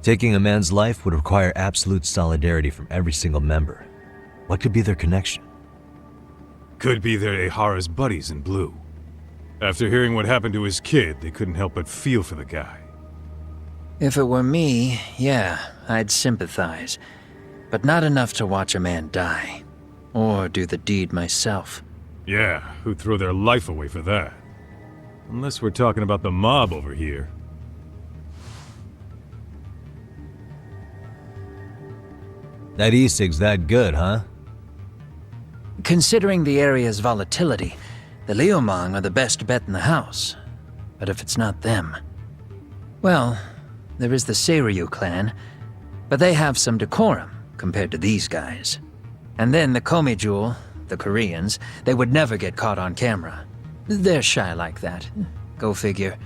Taking a man's life would require absolute solidarity from every single member. What could be their connection? Could be they're Ihara's buddies in blue. After hearing what happened to his kid, they couldn't help but feel for the guy. If it were me, yeah, I'd sympathize. but not enough to watch a man die. Or do the deed myself. Yeah, who'd throw their life away for that? Unless we're talking about the mob over here. That e-cig's that good, huh? Considering the area's volatility, the Liumang are the best bet in the house. But if it's not them... Well, there is the Seiryu clan, but they have some decorum compared to these guys. And then the Komijul, the Koreans, they would never get caught on camera. They're shy like that. Go figure.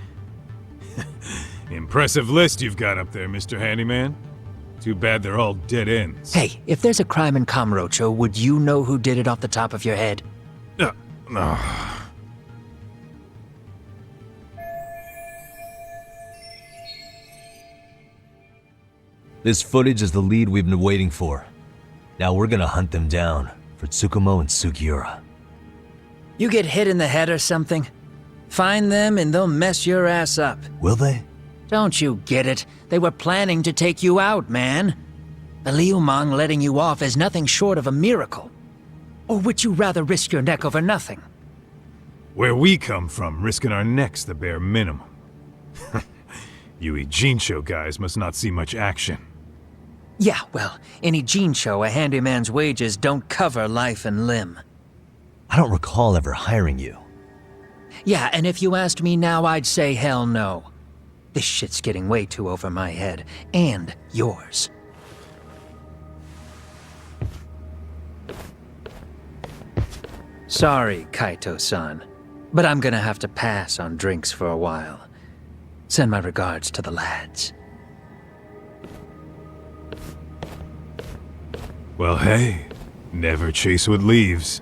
Impressive list you've got up there, Mr. Handyman. Too bad they're all dead ends. Hey, if there's a crime in Kamurocho, would you know who did it off the top of your head? No. This footage is the lead we've been waiting for. Now we're gonna hunt them down for Tsukumo and Sugiura. You get hit in the head or something? Find them and they'll mess your ass up. Will they? Don't you get it? They were planning to take you out, man. The Liumang letting you off is nothing short of a miracle. Or would you rather risk your neck over nothing? Where we come from, risking our necks the bare minimum. You Ijincho guys must not see much action. Yeah, well, in Ijincho, a handyman's wages don't cover life and limb. I don't recall ever hiring you. Yeah, and if you asked me now, I'd say hell no. This shit's getting way too over my head. And yours. Sorry, Kaito-san, but I'm gonna have to pass on drinks for a while. Send my regards to the lads. Well, hey, never chase what leaves.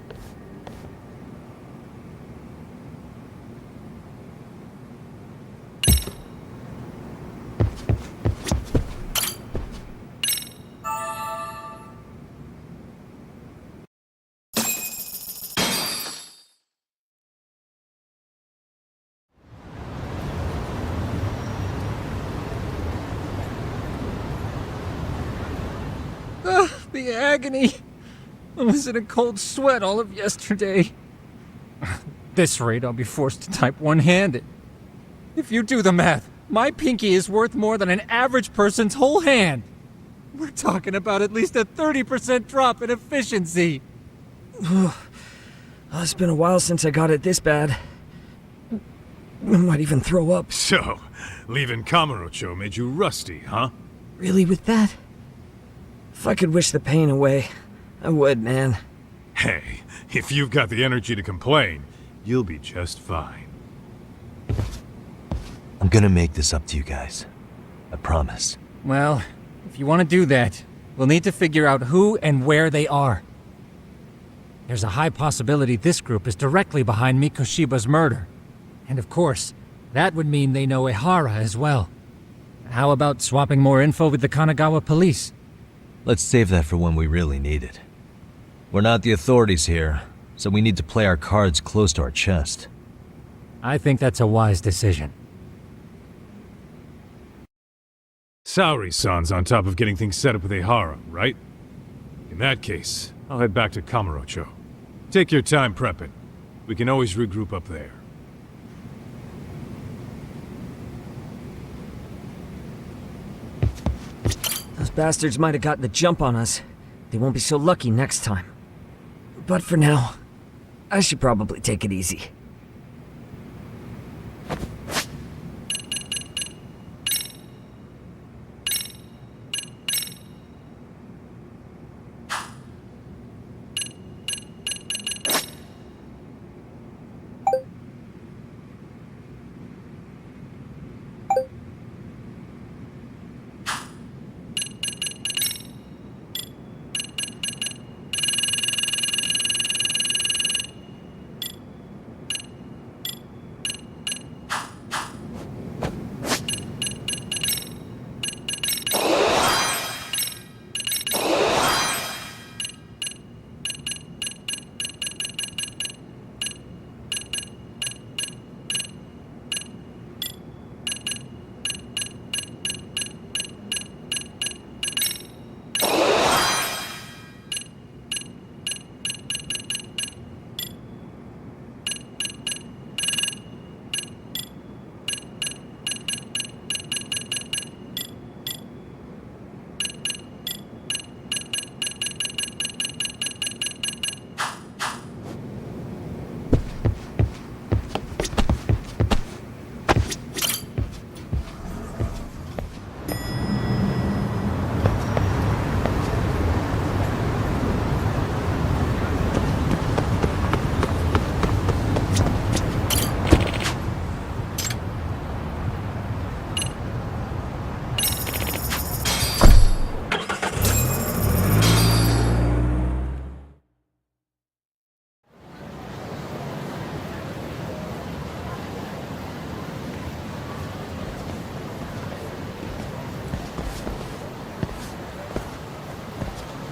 The agony! I was in a cold sweat all of yesterday. At this rate, I'll be forced to type one-handed. If you do the math, my pinky is worth more than an average person's whole hand. We're talking about at least a 30% drop in efficiency. It's been a while since I got it this bad. I might even throw up. So, leaving Kamurocho made you rusty, huh? Really, with that? If I could wish the pain away, I would, man. Hey, if you've got the energy to complain, you'll be just fine. I'm gonna make this up to you guys. I promise. Well, if you want to do that, we'll need to figure out who and where they are. There's a high possibility this group is directly behind Mikoshiba's murder. And of course, that would mean they know Ehara as well. How about swapping more info with the Kanagawa police? Let's save that for when we really need it. We're not the authorities here, so we need to play our cards close to our chest. I think that's a wise decision. Saori-san's on top of getting things set up with Ehara, right? In that case, I'll head back to Kamurocho. Take your time prepping. We can always regroup up there. Those bastards might have gotten the jump on us. They won't be so lucky next time. But for now, I should probably take it easy.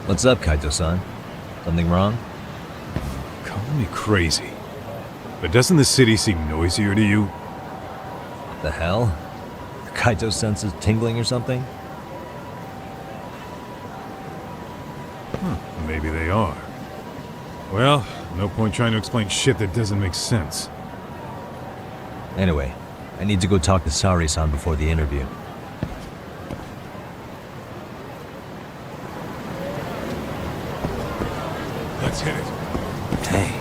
What's up, Kaito-san? Something wrong? Call me crazy, but doesn't the city seem noisier to you? The hell? Kaito senses tingling or something? Maybe they are. Well, no point trying to explain shit that doesn't make sense. Anyway, I need to go talk to Sari-san before the interview. Let's hit it. Hey.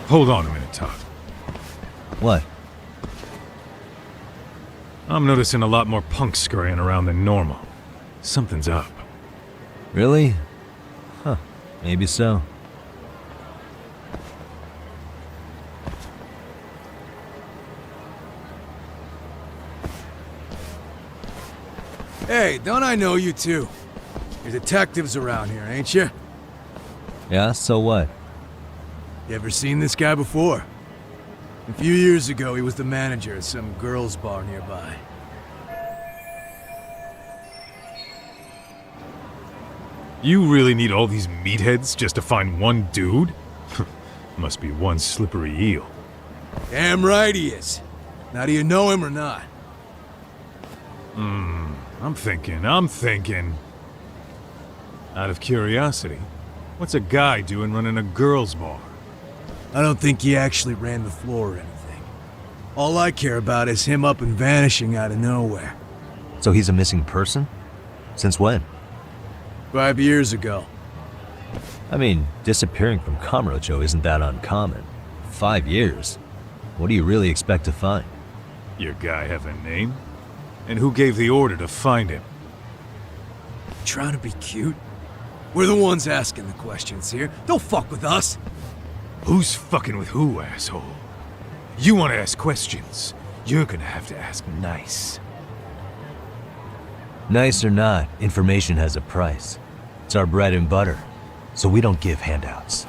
Hold on a minute, Todd. What? I'm noticing a lot more punks scurrying around than normal. Something's up. Really? Huh. Maybe so. Hey, don't I know you two? You're detectives around here, ain't you? Yeah, so what? You ever seen this guy before? A few years ago, he was the manager at some girls' bar nearby. You really need all these meatheads just to find one dude? Must be one slippery eel. Damn right he is. Now, do you know him or not? I'm thinking. Out of curiosity, what's a guy doing running a girls' bar? I don't think he actually ran the floor or anything. All I care about is him up and vanishing out of nowhere. So he's a missing person? Since when? 5 years ago. I mean, disappearing from Kamurocho isn't that uncommon. 5 years? What do you really expect to find? Your guy have a name? And who gave the order to find him? Trying to be cute? We're the ones asking the questions here. Don't fuck with us. Who's fucking with who, asshole? You want to ask questions, you're gonna have to ask nice. Nice or not, information has a price. It's our bread and butter, so we don't give handouts.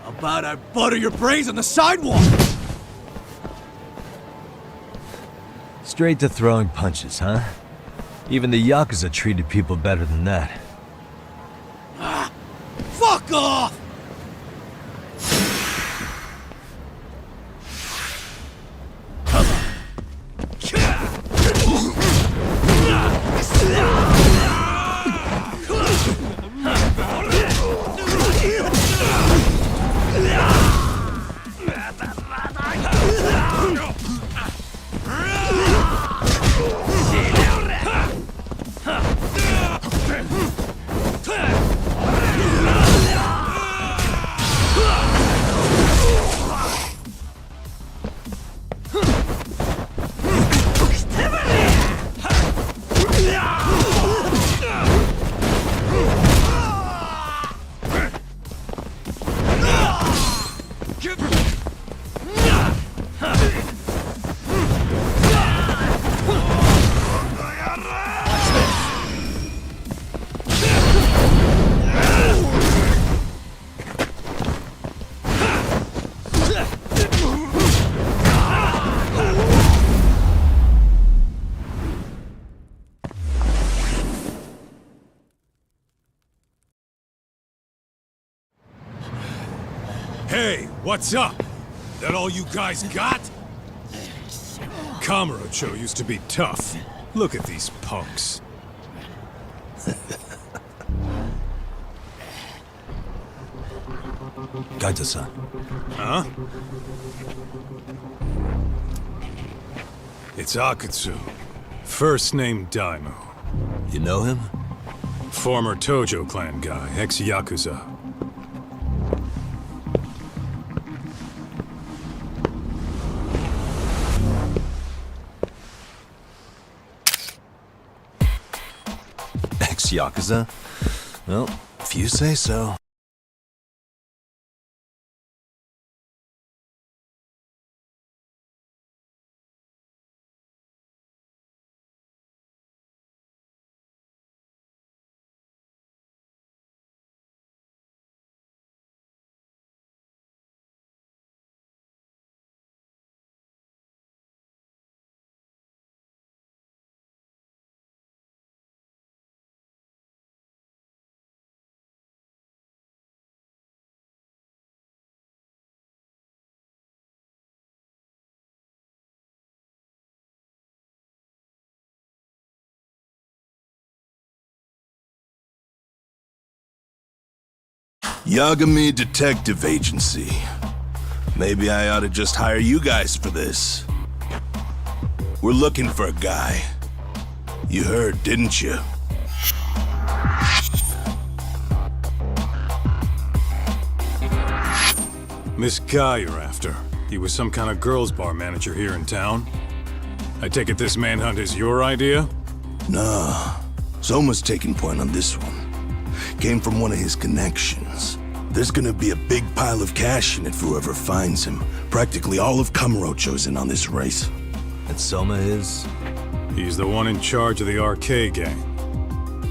How about I butter your brains on the sidewalk? Straight to throwing punches, huh? Even the Yakuza treated people better than that. Fuck off! Hey, what's up? That all you guys got? Kamurocho used to be tough. Look at these punks. Kaito-san. Huh? It's Akutsu. First name Daimyo. You know him? Former Tojo clan guy, ex-Yakuza. Ex-Yakuza? Well, if you say so. Yagami Detective Agency. Maybe I ought to just hire you guys for this. We're looking for a guy. You heard, didn't you? This guy you're after, he was some kind of girls' bar manager here in town? I take it this manhunt is your idea? Nah, Soma's taking point on this one. Came from one of his connections. There's gonna be a big pile of cash in it for whoever finds him. Practically all of Kamurocho's in on this race. And Soma is? He's the one in charge of the RK gang.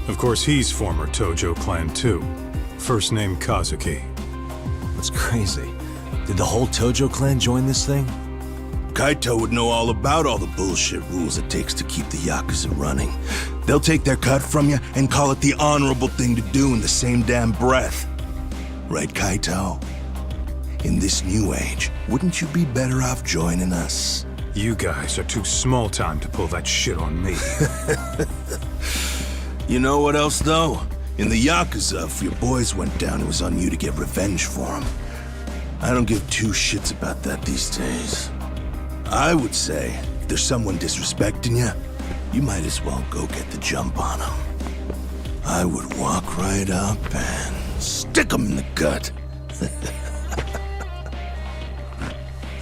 Of course, he's former Tojo clan too. First name Kazuki. That's crazy. Did the whole Tojo clan join this thing? Kaito would know all about all the bullshit rules it takes to keep the Yakuza running. They'll take their cut from you and call it the honorable thing to do in the same damn breath. Right, Kaito? In this new age, wouldn't you be better off joining us? You guys are too small time to pull that shit on me. You know what else, though? In the Yakuza, if your boys went down, it was on you to get revenge for them. I don't give two shits about that these days. I would say, if there's someone disrespecting you, you might as well go get the jump on them. I would walk right up and stick them in the gut.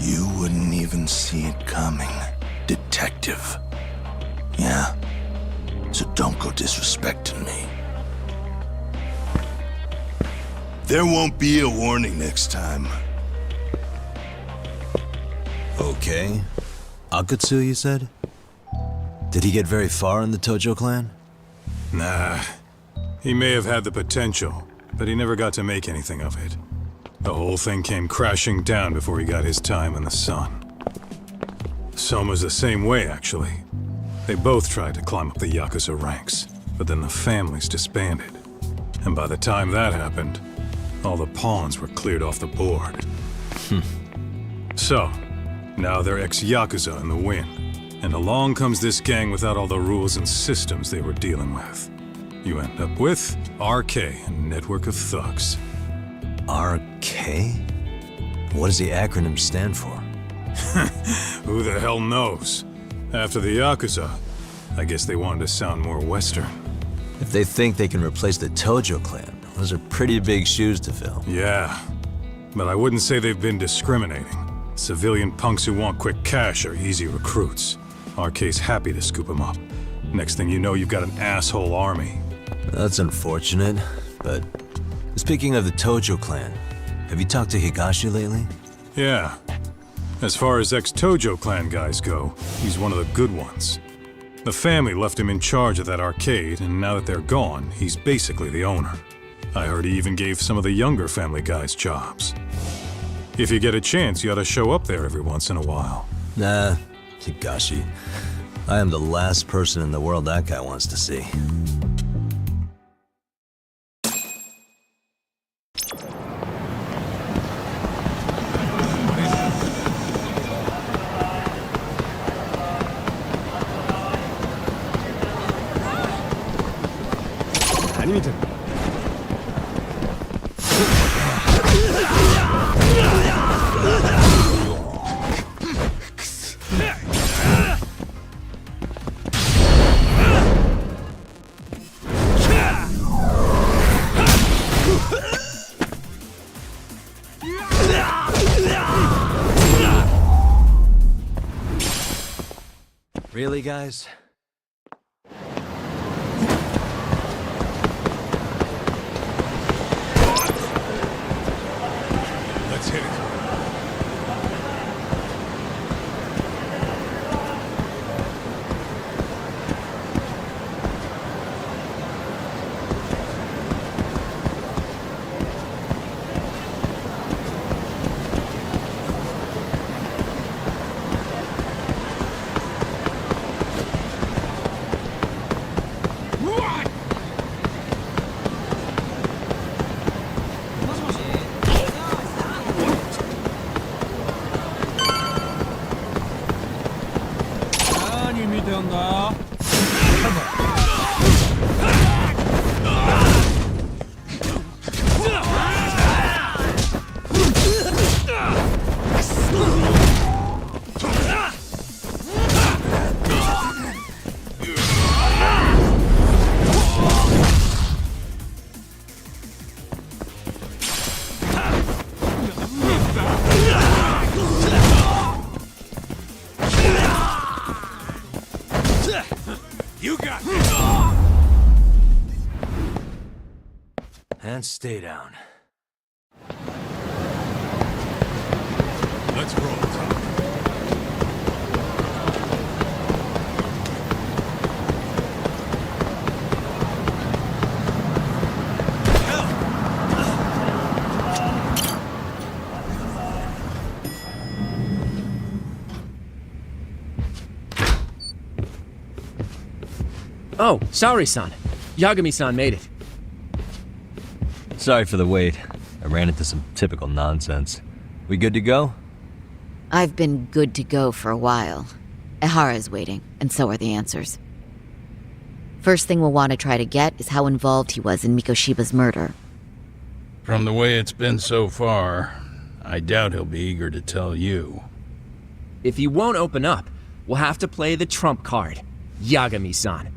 You wouldn't even see it coming, detective. Yeah? So don't go disrespecting me. There won't be a warning next time. Okay. Akutsu, you said? Did he get very far in the Tojo clan? Nah. He may have had the potential, but he never got to make anything of it. The whole thing came crashing down before he got his time in the sun. Soma's the same way, actually. They both tried to climb up the Yakuza ranks, but then the families disbanded. And by the time that happened, all the pawns were cleared off the board. So, now they're ex-Yakuza in the wind. And along comes this gang without all the rules and systems they were dealing with. You end up with RK, a network of thugs. RK? What does the acronym stand for? Who the hell knows? After the Yakuza, I guess they wanted to sound more Western. If they think they can replace the Tojo clan, those are pretty big shoes to fill. Yeah, but I wouldn't say they've been discriminating. Civilian punks who want quick cash are easy recruits. RK's happy to scoop them up. Next thing you know, you've got an asshole army. That's unfortunate, but speaking of the Tojo clan, have you talked to Higashi lately? Yeah. As far as ex-Tojo clan guys go, he's one of the good ones. The family left him in charge of that arcade, and now that they're gone, he's basically the owner. I heard he even gave some of the younger family guys jobs. If you get a chance, you ought to show up there every once in a while. Nah, Higashi. I am the last person in the world that guy wants to see. Really, guys? Let's hit it. You got this. And stay down. Let's roll, Tom. Oh, Saori-san. Yagami-san made it. Sorry for the wait. I ran into some typical nonsense. We good to go? I've been good to go for a while. Ehara is waiting, and so are the answers. First thing we'll want to try to get is how involved he was in Mikoshiba's murder. From the way it's been so far, I doubt he'll be eager to tell you. If he won't open up, we'll have to play the trump card. Yagami-san.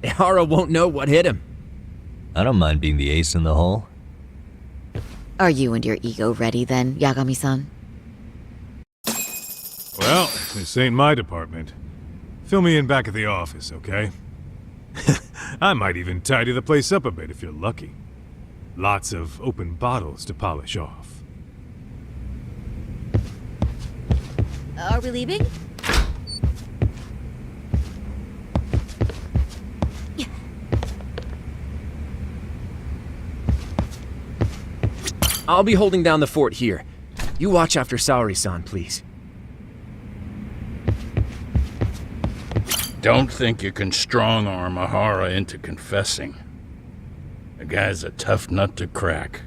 Ehara won't know what hit him. I don't mind being the ace in the hole. Are you and your ego ready then, Yagami-san? Well, this ain't my department. Fill me in back at the office, okay? I might even tidy the place up a bit if you're lucky. Lots of open bottles to polish off. Are we leaving? I'll be holding down the fort here. You watch after Saori-san, please. Don't think you can strong-arm Ehara into confessing. The guy's a tough nut to crack.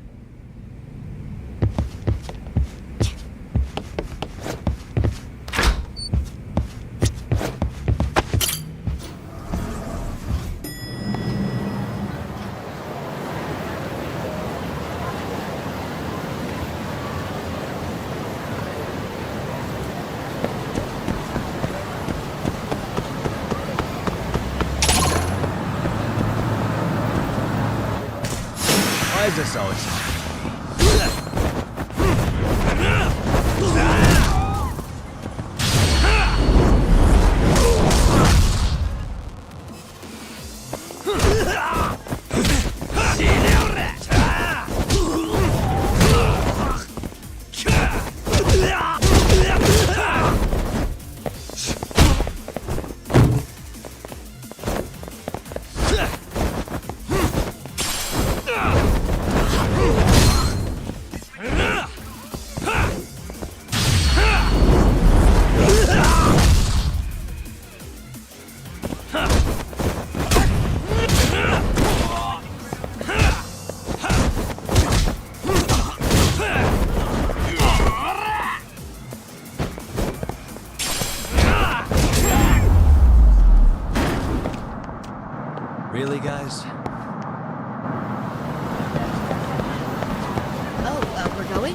Why is this always... Really, guys? Oh, we're going?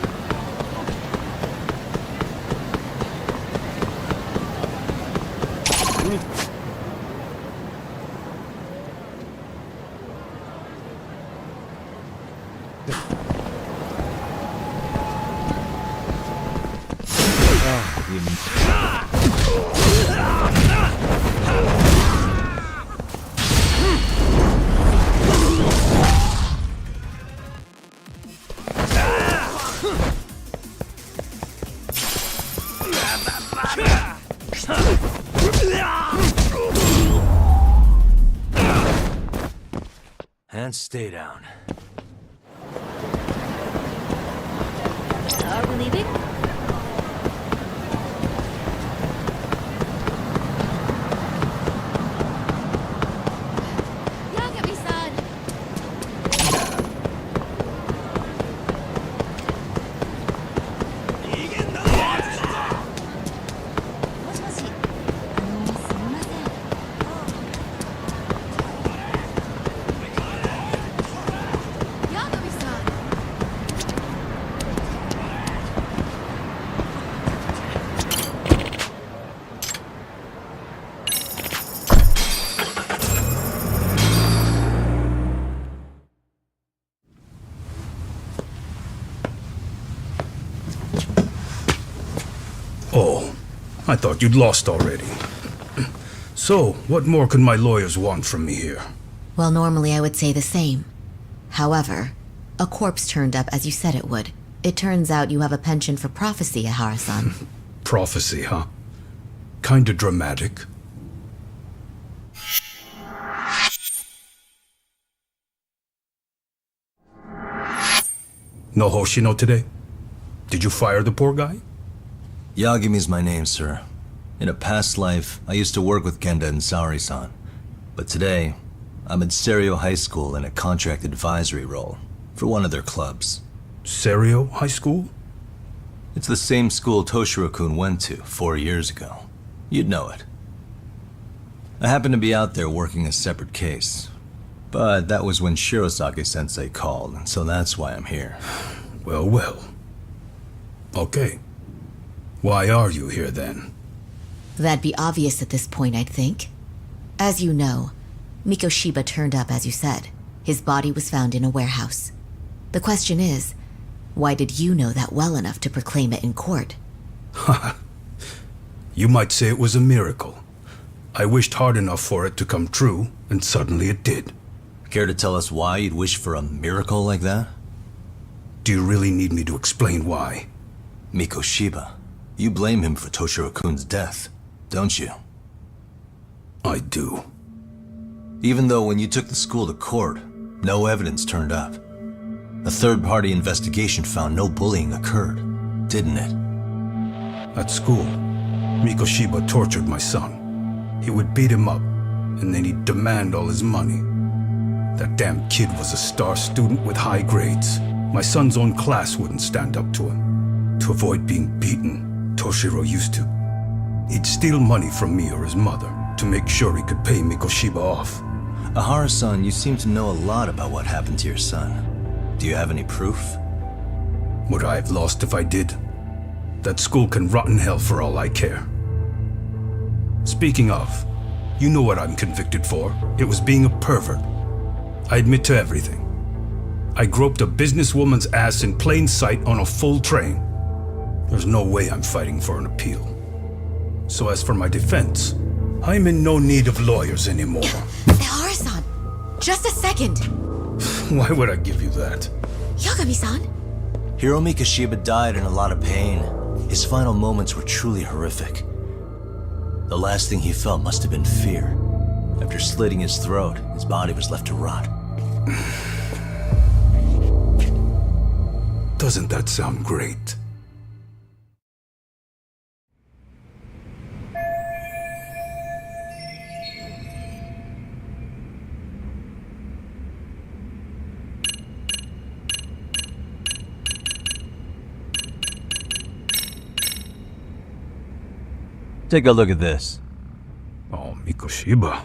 And stay down. Are we leaving? Yagami-san! Oh, I thought you'd lost already. So, what more could my lawyers want from me here? Well, normally I would say the same. However, a corpse turned up as you said it would. It turns out you have a penchant for prophecy, Ihara-san. Prophecy, huh? Kinda dramatic. No Hoshino today? Did you fire the poor guy? Yagami's my name, sir. In a past life, I used to work with Kenda and Saori-san. But today, I'm at Serio High School in a contract advisory role for one of their clubs. Serio High School? It's the same school Toshiro-kun went to 4 years ago. You'd know it. I happened to be out there working a separate case. But that was when Shirosake-sensei called, and so that's why I'm here. Well, well. Okay. Why are you here then? That'd be obvious at this point, I'd think. As you know, Mikoshiba turned up as you said. His body was found in a warehouse. The question is, why did you know that well enough to proclaim it in court? You might say it was a miracle. I wished hard enough for it to come true, and suddenly it did. Care to tell us why you'd wish for a miracle like that? Do you really need me to explain why? Mikoshiba. You blame him for Toshiro-kun's death, don't you? I do. Even though when you took the school to court, no evidence turned up. A third-party investigation found no bullying occurred, didn't it? At school, Mikoshiba tortured my son. He would beat him up, and then he'd demand all his money. That damn kid was a star student with high grades. My son's own class wouldn't stand up to him. To avoid being beaten, Toshiro used to. He'd steal money from me or his mother to make sure he could pay Mikoshiba off. Ihara-san, you seem to know a lot about what happened to your son. Do you have any proof? Would I have lost if I did? That school can rot in hell for all I care. Speaking of, you know what I'm convicted for. It was being a pervert. I admit to everything. I groped a businesswoman's ass in plain sight on a full train. There's no way I'm fighting for an appeal. So as for my defense, I'm in no need of lawyers anymore. Ihara-san, just a second. Why would I give you that? Yagami-san? Hiro Mikoshiba died in a lot of pain. His final moments were truly horrific. The last thing he felt must have been fear. After slitting his throat, his body was left to rot. Doesn't that sound great? Take a look at this. Oh, Mikoshiba.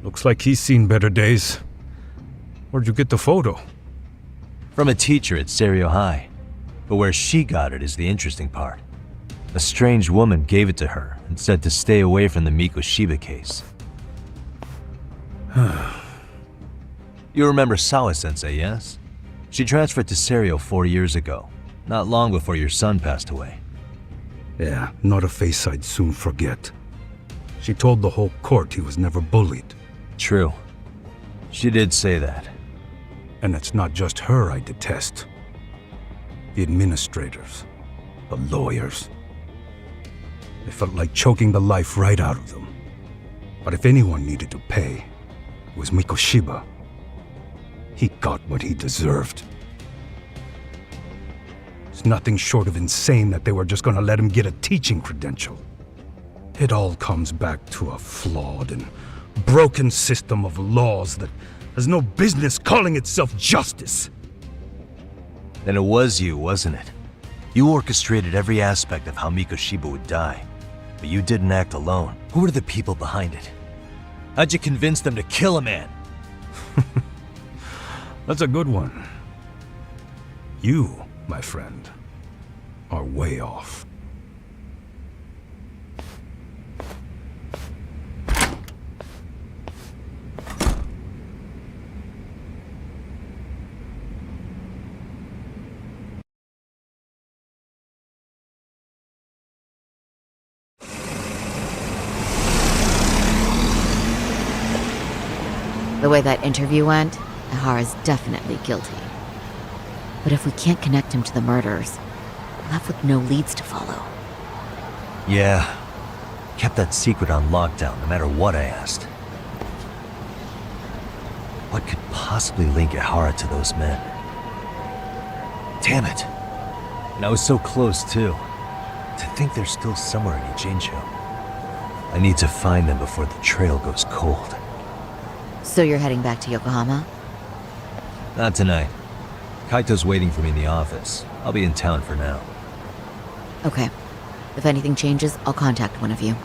Looks like he's seen better days. Where'd you get the photo? From a teacher at Serio High. But where she got it is the interesting part. A strange woman gave it to her and said to stay away from the Mikoshiba case. You remember Sawa-sensei, yes? She transferred to Serio 4 years ago, not long before your son passed away. Yeah, not a face I'd soon forget. She told the whole court he was never bullied. True. She did say that. And it's not just her I detest. The administrators, the lawyers. It felt like choking the life right out of them. But if anyone needed to pay, it was Mikoshiba. He got what he deserved. It's nothing short of insane that they were just gonna let him get a teaching credential. It all comes back to a flawed and broken system of laws that has no business calling itself justice. Then it was you, wasn't it? You orchestrated every aspect of how Mikoshiba would die. But you didn't act alone. Who were the people behind it? How'd you convince them to kill a man? That's a good one. You, my friend, are way off. The way that interview went, Ihara's definitely guilty. But if we can't connect him to the murderers, we're left with no leads to follow. Yeah. Kept that secret on lockdown no matter what I asked. What could possibly link Ihara to those men? Damn it. And I was so close, too. To think they're still somewhere in Ijincho. I need to find them before the trail goes cold. So you're heading back to Yokohama? Not tonight. Kaito's waiting for me in the office. I'll be in town for now. Okay. If anything changes, I'll contact one of you.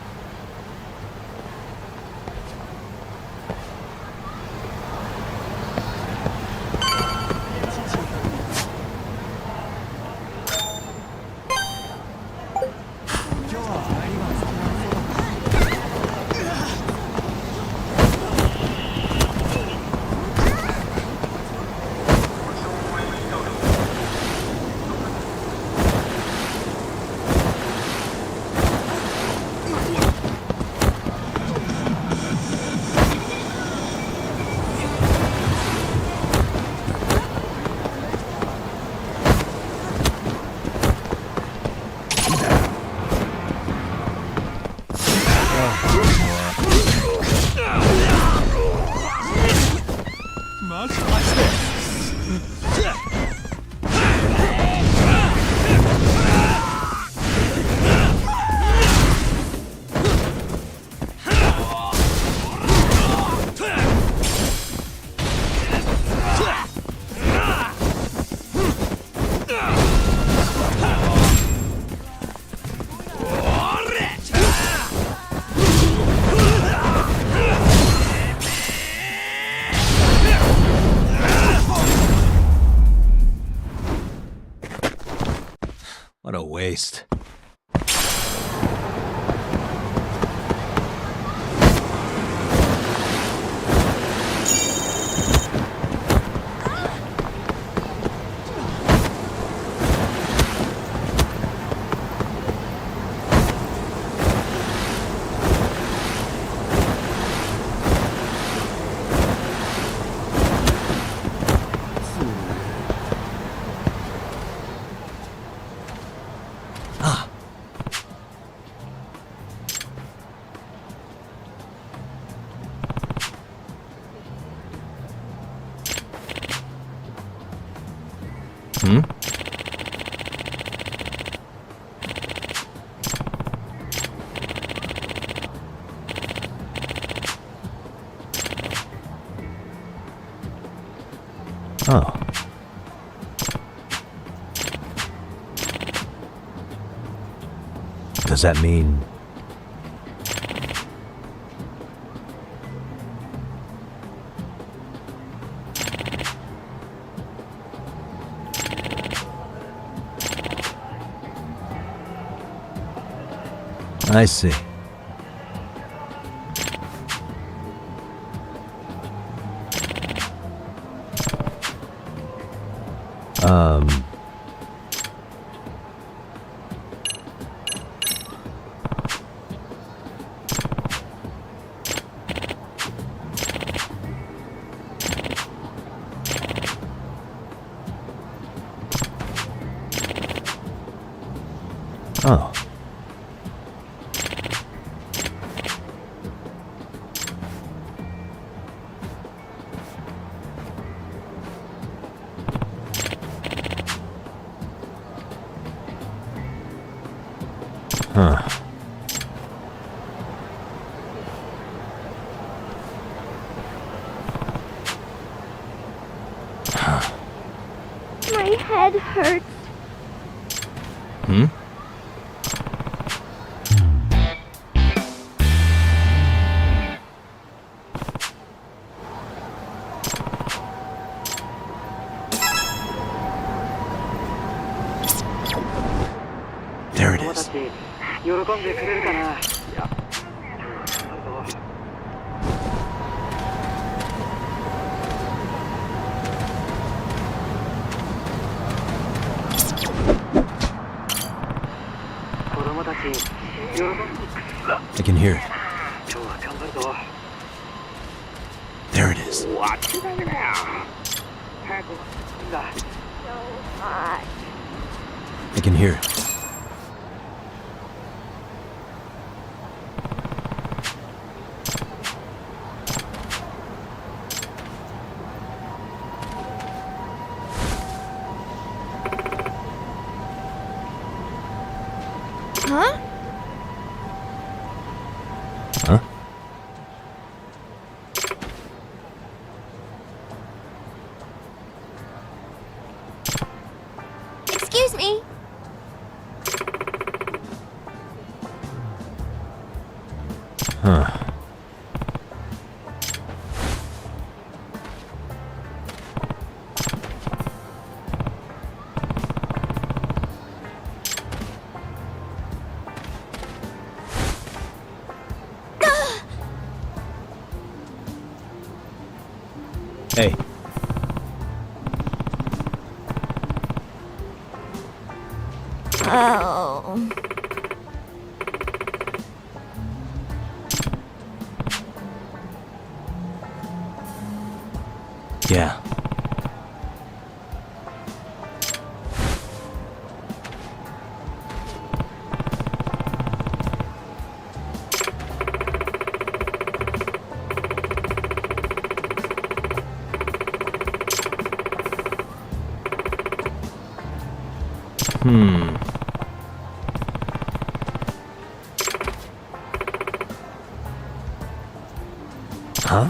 What a waste. Oh. Does that mean... I see. Oh. Huh. My head hurts. Hmm? There it is. 喜んでくれるかな。子供たち、喜んで。 I can hear it. 今日は頑張るぞ。 There it is. 終わってないんだよ。早く終わってんだ。 I can hear it. Huh? Huh? Excuse me. Huh. Hey. Oh. Yeah. Hmm. Huh?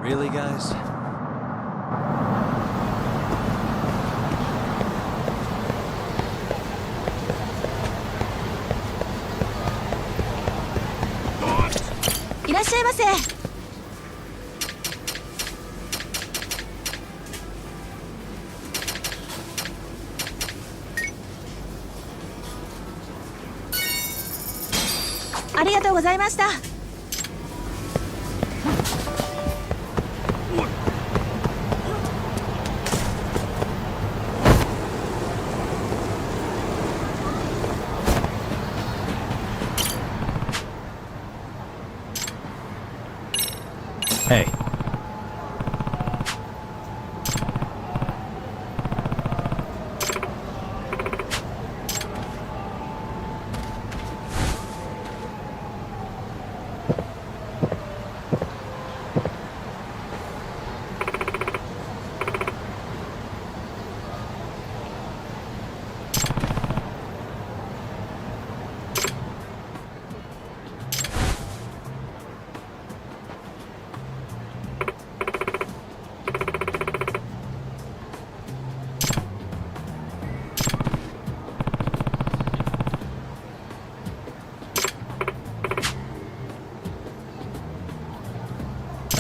Really, guys? I らっしゃいませ。ありがとうございました。 Hey.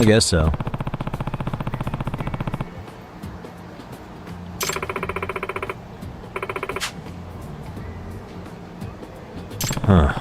I guess so. Huh.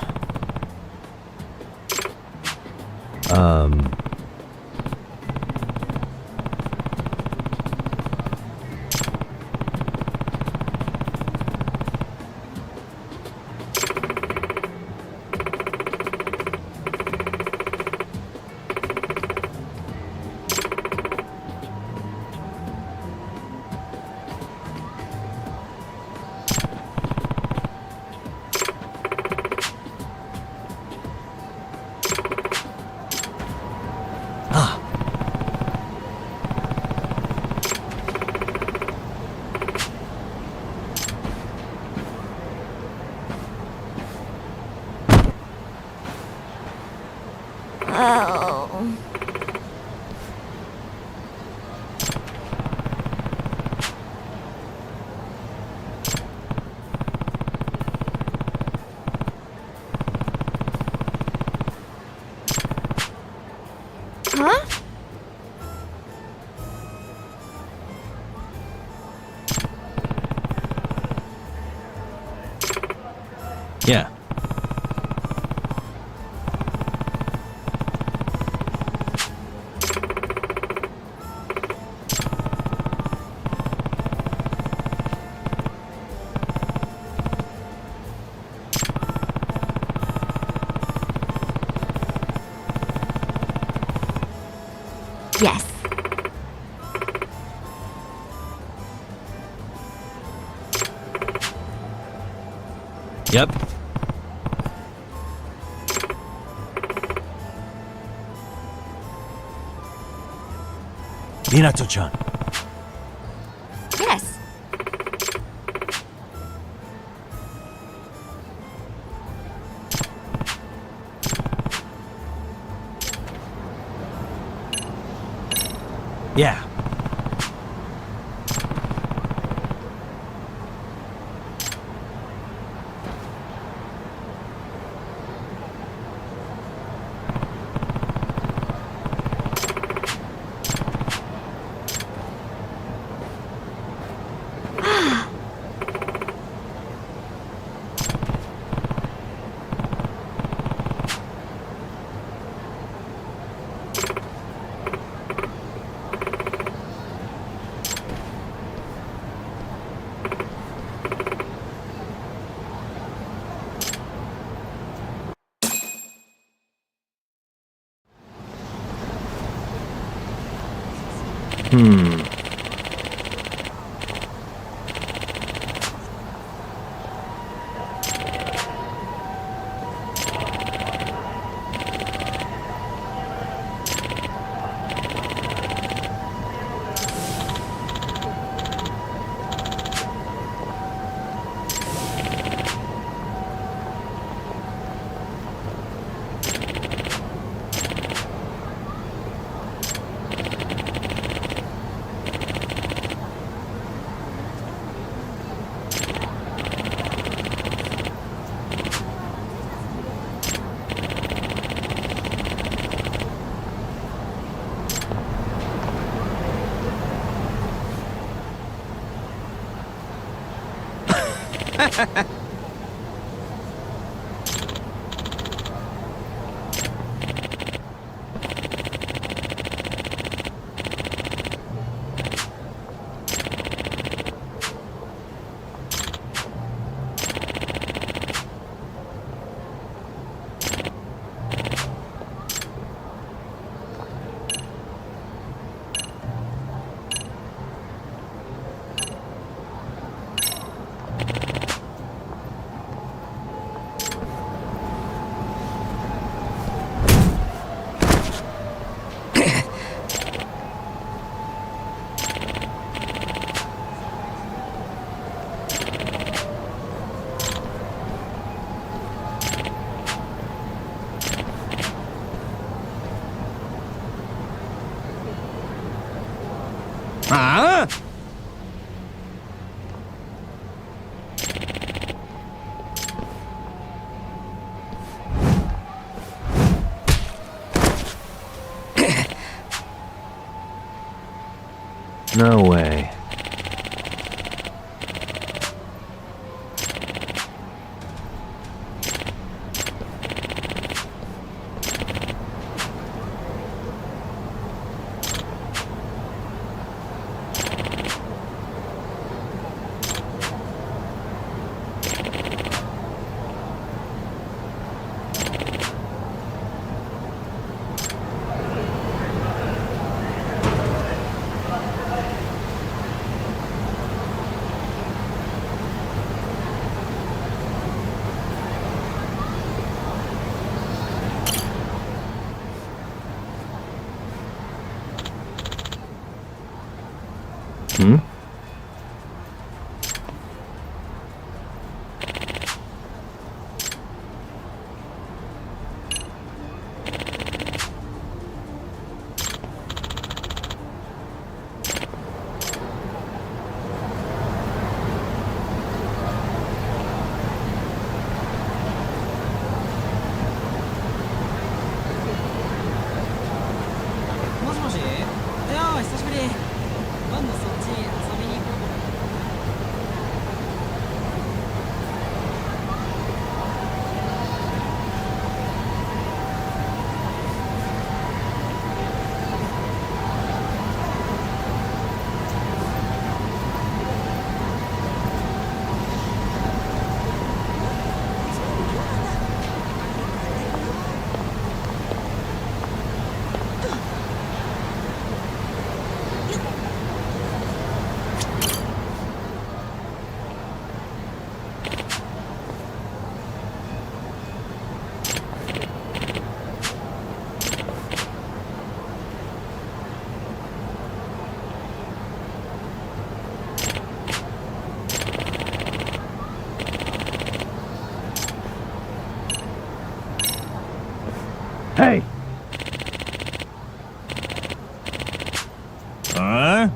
Oh. Huh? Yeah. Yes. Yep. Minato-chan. Yes. Yeah. No way. Hmm? Hey! Huh?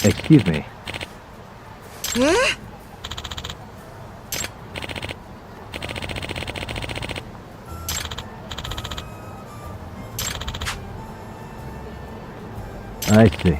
Excuse me. I see.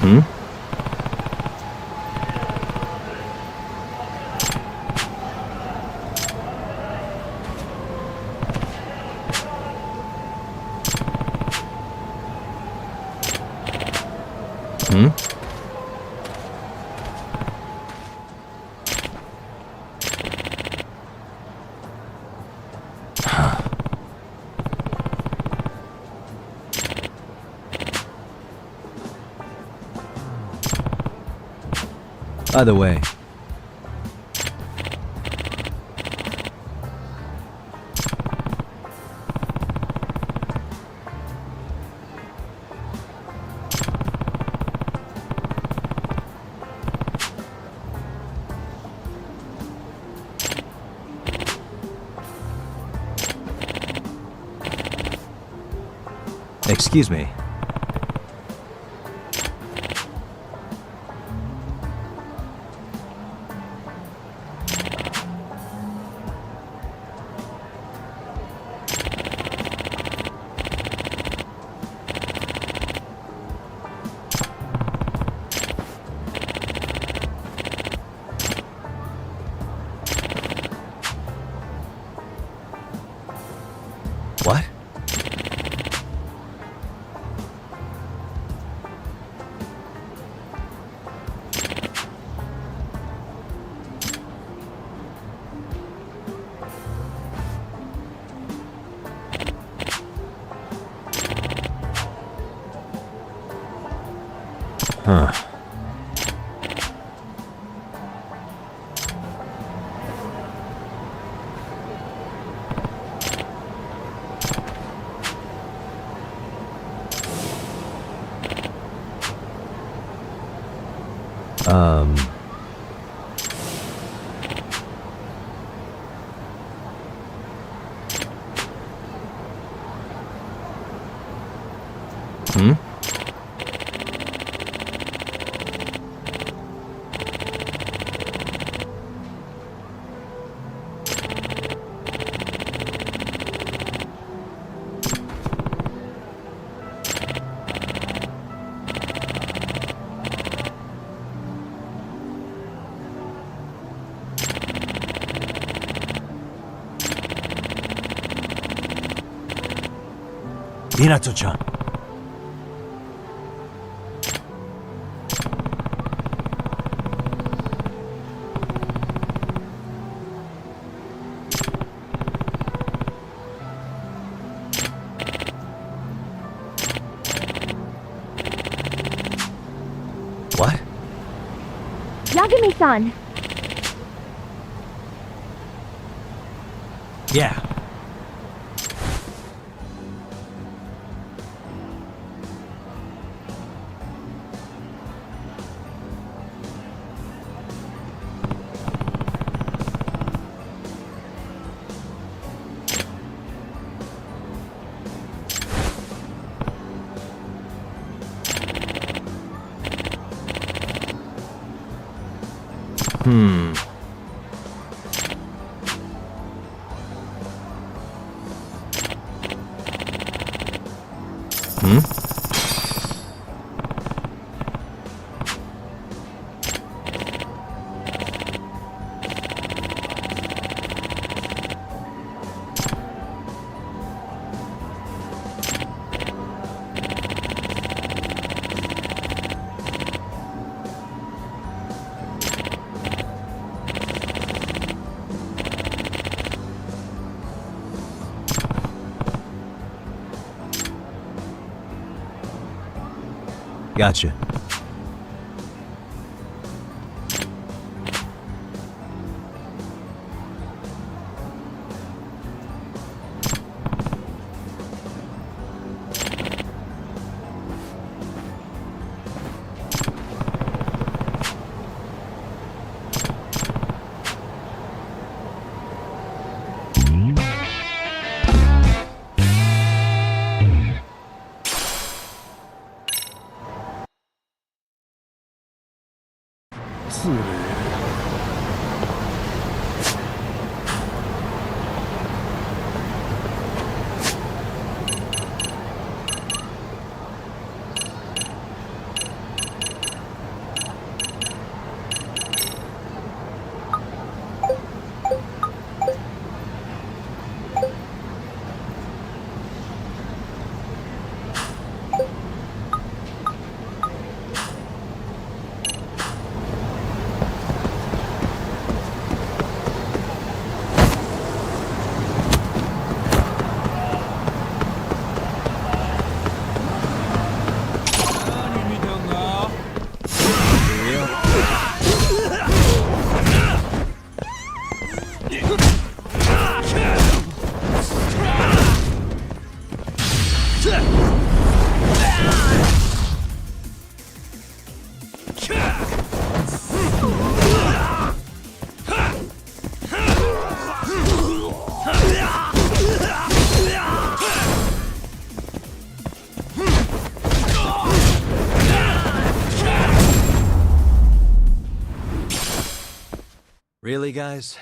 Hmm? Hmm? By the way, excuse me. What? Huh. Hmm? Minato-chan. What? Yagami-san! Yeah. Hmm. Hmm? Gotcha. Really, guys?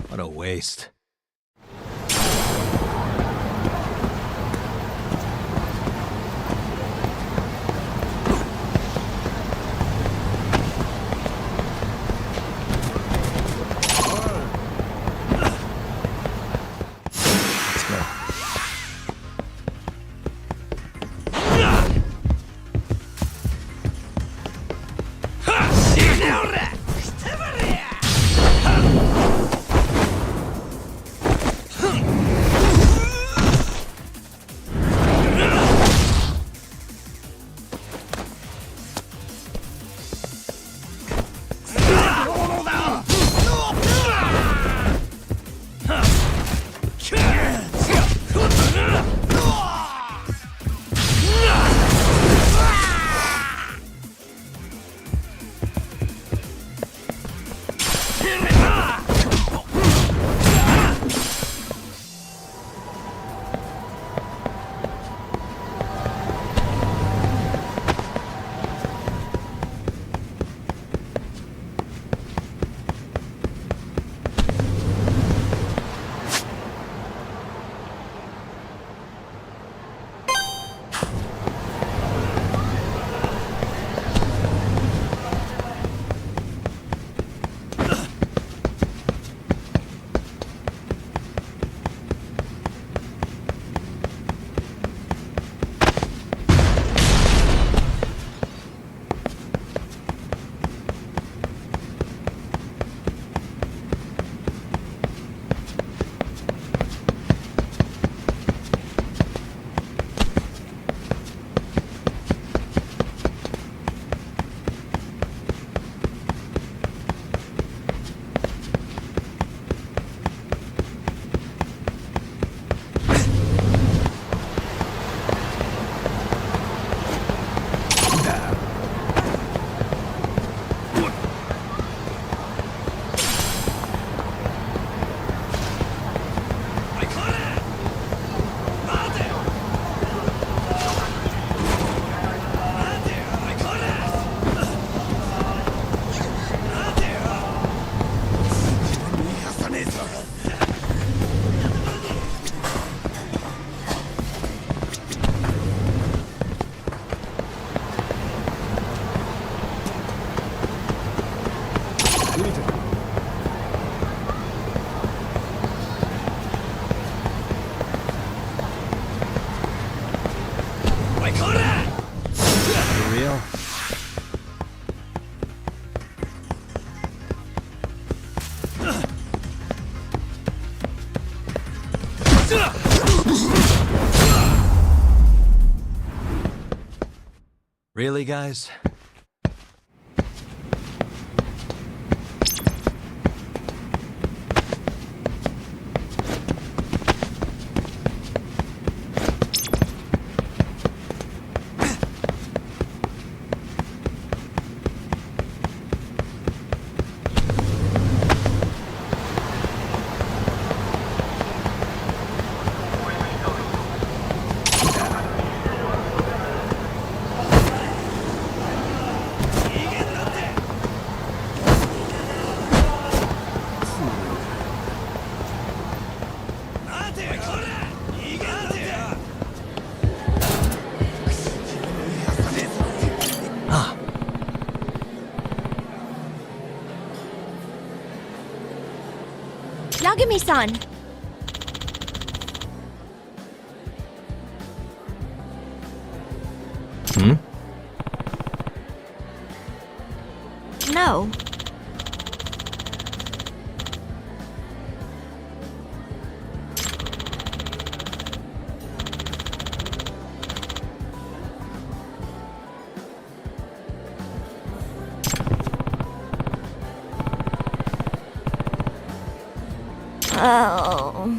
What a waste. Let's go. For real? Really, guys? Yagami-san! Hmm? No. Oh.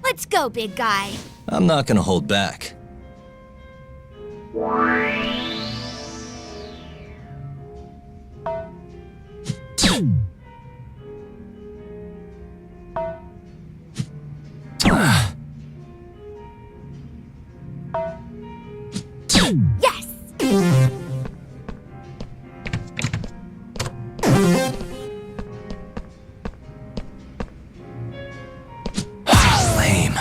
Let's go, big guy. I'm not gonna hold back. Yes! Lame.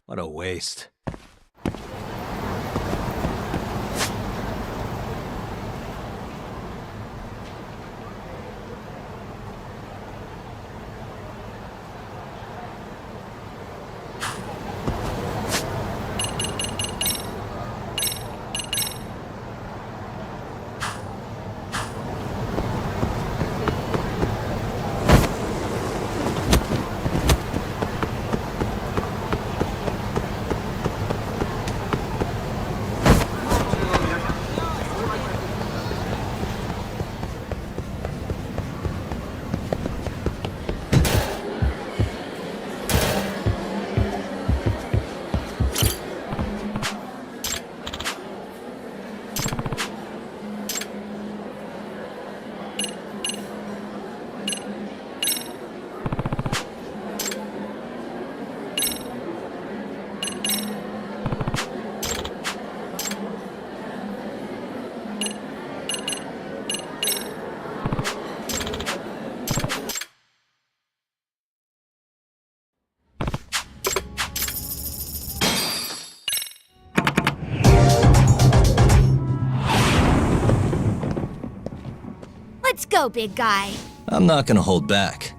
What a waste. Let's go, big guy. I'm not gonna hold back.